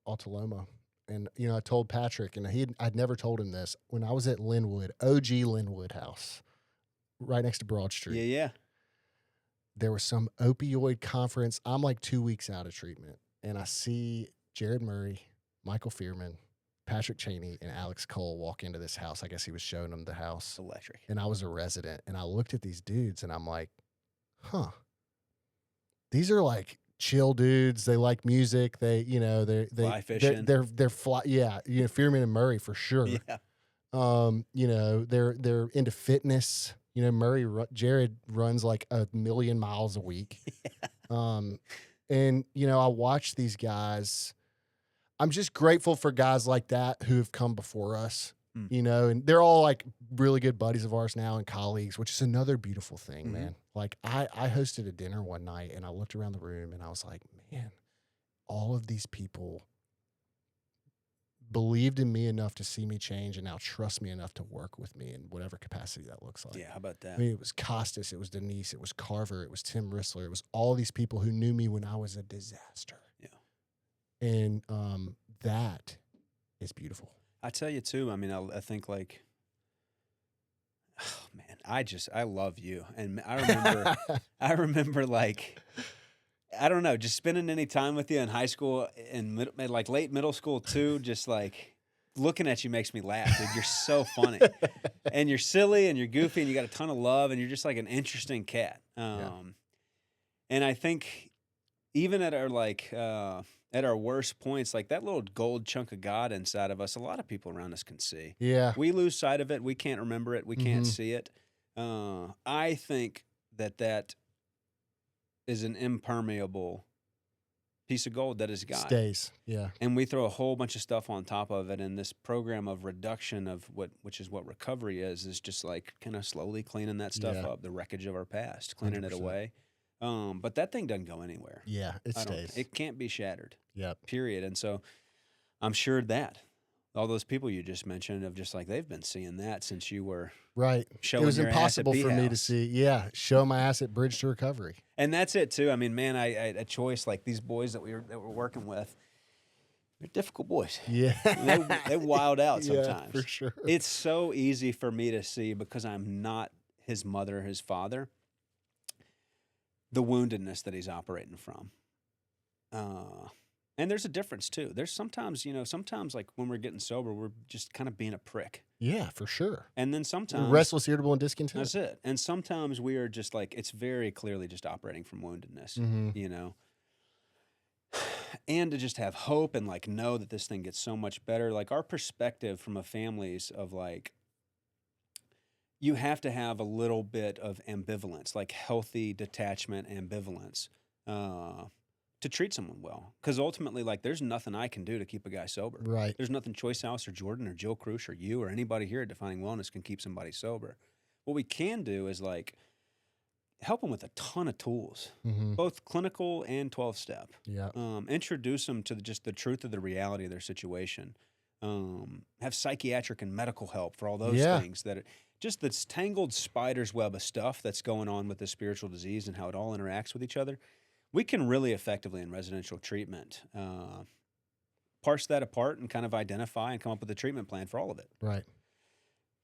Altaloma. And, I told Patrick, and I'd never told him this, when I was at Linwood, OG Linwood House, right next to Broad Street. Yeah. There was some opioid conference. I'm like 2 weeks out of treatment, and I see Jared Murray, Michael Fearman, Patrick Cheney, and Alex Cole walk into this house. I guess he was showing them the house. Electric. And I was a resident, and I looked at these dudes, and I'm like, these are like chill dudes. They like music. They Fly fishing. They're fly. Yeah. Fearman and Murray for sure. Yeah. They're into fitness. Jared runs like 1,000,000 miles a week. And I watch these guys. I'm just grateful for guys like that who have come before us. And they're all like really good buddies of ours now and colleagues, which is another beautiful thing, man. Like I hosted a dinner one night, and I looked around the room and I was like, man, all of these people believed in me enough to see me change and now trust me enough to work with me in whatever capacity that looks like. Yeah, how about that? I mean, it was Costas, it was Denise, it was Carver, it was Tim Rissler, it was all these people who knew me when I was a disaster. Yeah. And that is beautiful. I tell you too, I mean, I think like, oh man, I love you. And I remember like, I don't know, just spending any time with you in high school and like late middle school too, just like looking at you makes me laugh, dude. You're so funny and you're silly and you're goofy and you got a ton of love and you're just like an interesting cat. And I think even at our at our worst points, like that little gold chunk of God inside of us, a lot of people around us can see. Yeah. We lose sight of it. We can't remember it. We can't see it. I think that is an impermeable piece of gold that is God. Stays. Yeah. And we throw a whole bunch of stuff on top of it. And this program of reduction of which is what recovery is just like kind of slowly cleaning that stuff up, the wreckage of our past, cleaning 100%. it away. But that thing doesn't go anywhere. Yeah, it stays. It can't be shattered. Yep. Period. And so I'm sure that all those people you just mentioned of just like they've been seeing that since you were Right. showing It was your ass at impossible for me to B-House. see. Yeah. Show my ass at Bridge to Recovery. And that's it too. I mean, man, I a choice like these boys that we're working with, they're difficult boys. Yeah. They wild out Yeah, sometimes. for sure. It's so easy for me to see because I'm not his mother, his father, the woundedness that he's operating from. And there's a difference too. There's sometimes like when we're getting sober, we're just kind of being a prick. Yeah, for sure. And then sometimes Restless, irritable, and discontent. that's it. And sometimes we are just like, it's very clearly just operating from woundedness, you know? And to just have hope and like know that this thing gets so much better. Like our perspective from a family's of like, you have to have a little bit of ambivalence, like healthy detachment, ambivalence, to treat someone well. Because ultimately, like, there's nothing I can do to keep a guy sober. Right. There's nothing Choice House or Jordan or Jill Crush or you or anybody here at Defining Wellness can keep somebody sober. What we can do is like help them with a ton of tools, both clinical and 12-step. Yeah. Introduce them to just the truth of the reality of their situation. Have psychiatric and medical help for all those things that just this tangled spider's web of stuff that's going on with the spiritual disease and how it all interacts with each other. We can really effectively in residential treatment parse that apart and kind of identify and come up with a treatment plan for all of it. Right.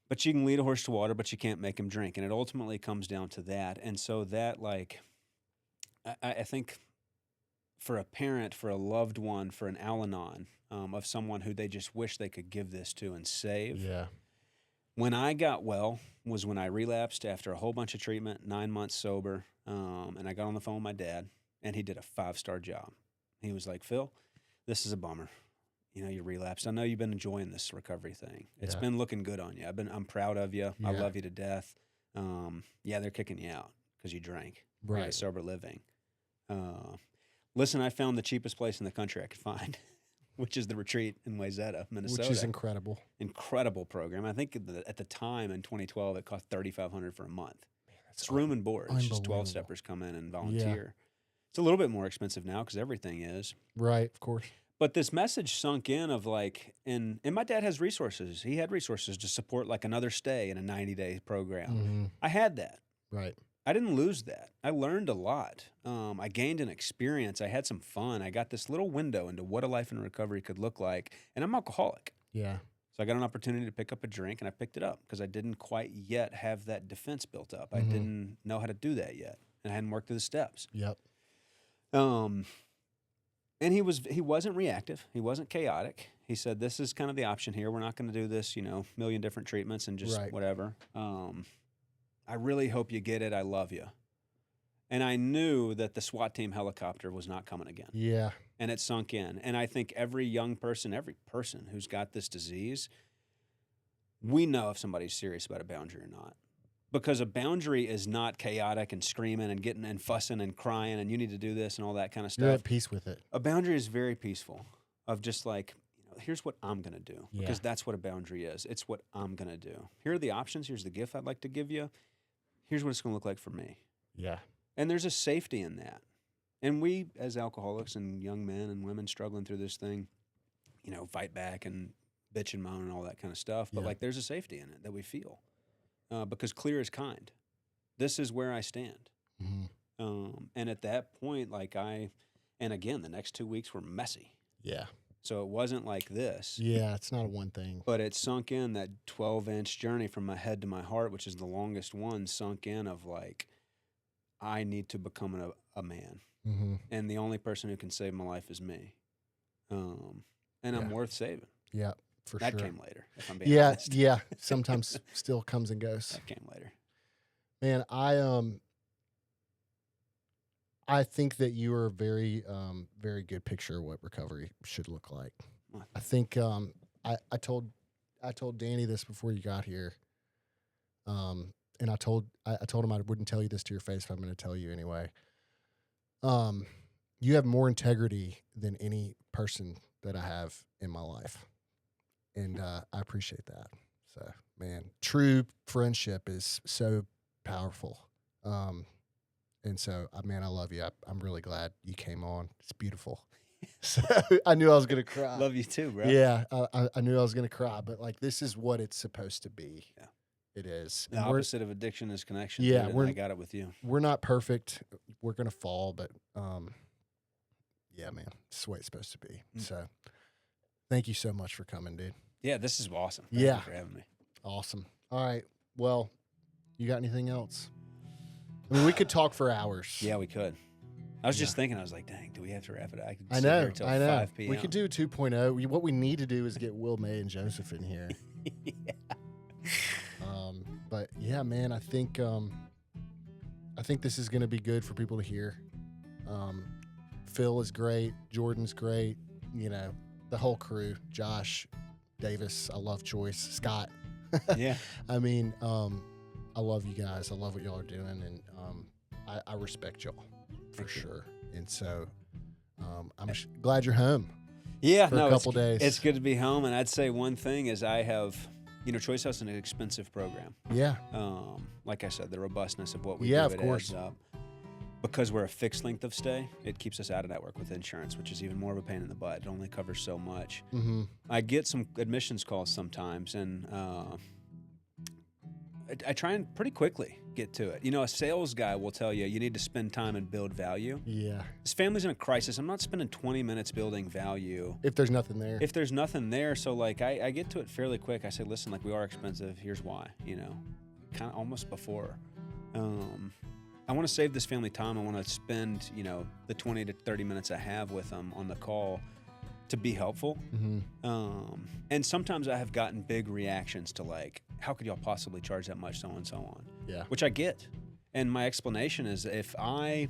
But you can lead a horse to water, but you can't make him drink. And it ultimately comes down to that. And so that, like, I think for a parent, for a loved one, for an Al-Anon of someone who they just wish they could give this to and save. Yeah. When I got well was when I relapsed after a whole bunch of treatment, 9 months sober, and I got on the phone with my dad, and he did a 5-star job. He was like, Phil, this is a bummer. You know, you relapsed. I know you've been enjoying this recovery thing. It's been looking good on you. I'm proud of you. I love you to death. They're kicking you out because you drank. Right. Sober living. Listen, I found the cheapest place in the country I could find, which is the retreat in Wayzata, Minnesota. Which is incredible. Incredible program. I think at the time in 2012, it cost $3,500 for a month. It's room and board. It's just 12-steppers come in and volunteer. It's a little bit more expensive now because everything is. Right, of course. But this message sunk in of like, and my dad has resources. He had resources to support like another stay in a 90-day program. I had that. Right. I didn't lose that. I learned a lot. I gained an experience. I had some fun. I got this little window into what a life in recovery could look like. And I'm alcoholic. Yeah. So I got an opportunity to pick up a drink, and I picked it up because I didn't quite yet have that defense built up. I didn't know how to do that yet, and I hadn't worked through the steps. Yep. And he wasn't reactive. He wasn't chaotic. He said, this is kind of the option here. We're not going to do this, million different treatments and just whatever. I really hope you get it. I love you. And I knew that the SWAT team helicopter was not coming again. Yeah. And it sunk in. And I think every person who's got this disease, we know if somebody's serious about a boundary or not. Because a boundary is not chaotic and screaming and getting and fussing and crying and you need to do this and all that kind of stuff. You're at peace with it. A boundary is very peaceful of just like, here's what I'm going to do. Because that's what a boundary is. It's what I'm going to do. Here are the options. Here's the gift I'd like to give you. Here's what it's going to look like for me. Yeah. And there's a safety in that. And we, as alcoholics and young men and women struggling through this thing, fight back and bitch and moan and all that kind of stuff. But like there's a safety in it that we feel. Because clear is kind. This is where I stand. And at that point, and again, the next 2 weeks were messy. Yeah. So it wasn't like this. Yeah, it's not a one thing. But it sunk in, that 12-inch journey from my head to my heart, which is the longest one, sunk in of like, I need to become a man. And the only person who can save my life is me. And I'm worth saving. Yeah. For sure. That came later, if I'm being honest. Yeah. Sometimes still comes and goes. That came later. Man, I think that you are a very, very good picture of what recovery should look like. I think I told Danny this before you got here, and I told him I wouldn't tell you this to your face, but I'm going to tell you anyway. You have more integrity than any person that I have in my life, and I appreciate that. So, man, true friendship is so powerful. And so, man, I love you. I'm really glad you came on. It's beautiful. So I knew I was going to cry. Love you too, bro. Yeah, I knew I was going to cry, but like this is what it's supposed to be. Yeah. It is. The opposite of addiction is connection. Yeah, dude, and I got it with you. We're not perfect. We're going to fall, but yeah, man, it's the way it's supposed to be. So thank you so much for coming, dude. Yeah, this is awesome. Thank you for having me. Awesome. All right. Well, you got anything else? I mean, we could talk for hours. Yeah, we could. I was just thinking, I was like, dang, do we have to wrap it up? I know. 5 p.m. We could do 2.0. What we need to do is get Will, May, and Joseph in here. Yeah. But yeah, man, I think this is going to be good for people to hear. Phil is great. Jordan's great. You know, the whole crew. Josh, Davis. I love Choice. Scott. Yeah. I mean, I love you guys. I love what y'all are doing, and I respect y'all for sure. And so I'm glad you're home. Yeah, for a couple days. It's good to be home, and I'd say one thing is I have, Choice House is an expensive program. Yeah. Like I said, the robustness of what we do, of it course. adds up. Because we're a fixed length of stay, it keeps us out of network with insurance, which is even more of a pain in the butt. It only covers so much. Mm-hmm. I get some admissions calls sometimes, and I try and pretty quickly get to it. A sales guy will tell you need to spend time and build value. Yeah. This family's in a crisis. I'm not spending 20 minents building value if there's nothing there. If there's nothing there. So, like, I get to it fairly quick. I say, listen, like, we are expensive. Here's why, kind of almost before. I want to save this family time. I want to spend, the 20 to 30 minutes I have with them on the call to be helpful. Mm-hmm. And sometimes I have gotten big reactions to, like, how could y'all possibly charge that much, so on and so on. Yeah. Which I get. And my explanation is if I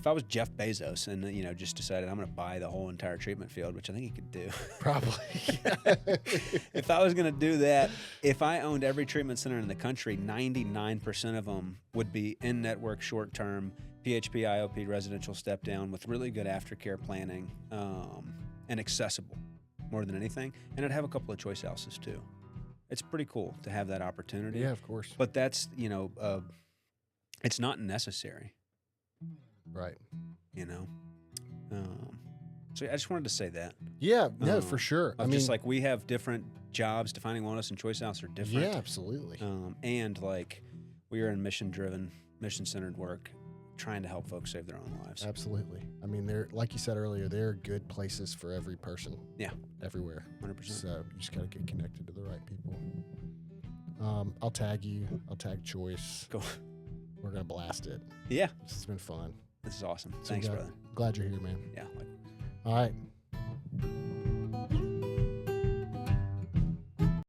was Jeff Bezos and, just decided I'm going to buy the whole entire treatment field, which I think he could do. Probably. If I was going to do that, if I owned every treatment center in the country, 99% of them would be in-network short-term, PHP, IOP, residential step-down with really good aftercare planning and accessible more than anything. And I'd have a couple of choice houses too. It's pretty cool to have that opportunity. Yeah, of course. But that's, it's not necessary. Right. So I just wanted to say that. Yeah, no, for sure. I mean, just like we have different jobs, defining wellness and choice house are different. Yeah, absolutely. And like we are in mission-driven, mission-centered work, trying to help folks save their own lives. Absolutely. I mean, they're, like you said earlier, there are good places for every person. Yeah. Everywhere. 100%. So you just got to get connected to the right people. I'll tag you. I'll tag Choice. Cool. We're going to blast it. Yeah. This has been fun. This is awesome. So Thanks, brother. Glad you're here, man. Yeah. All right.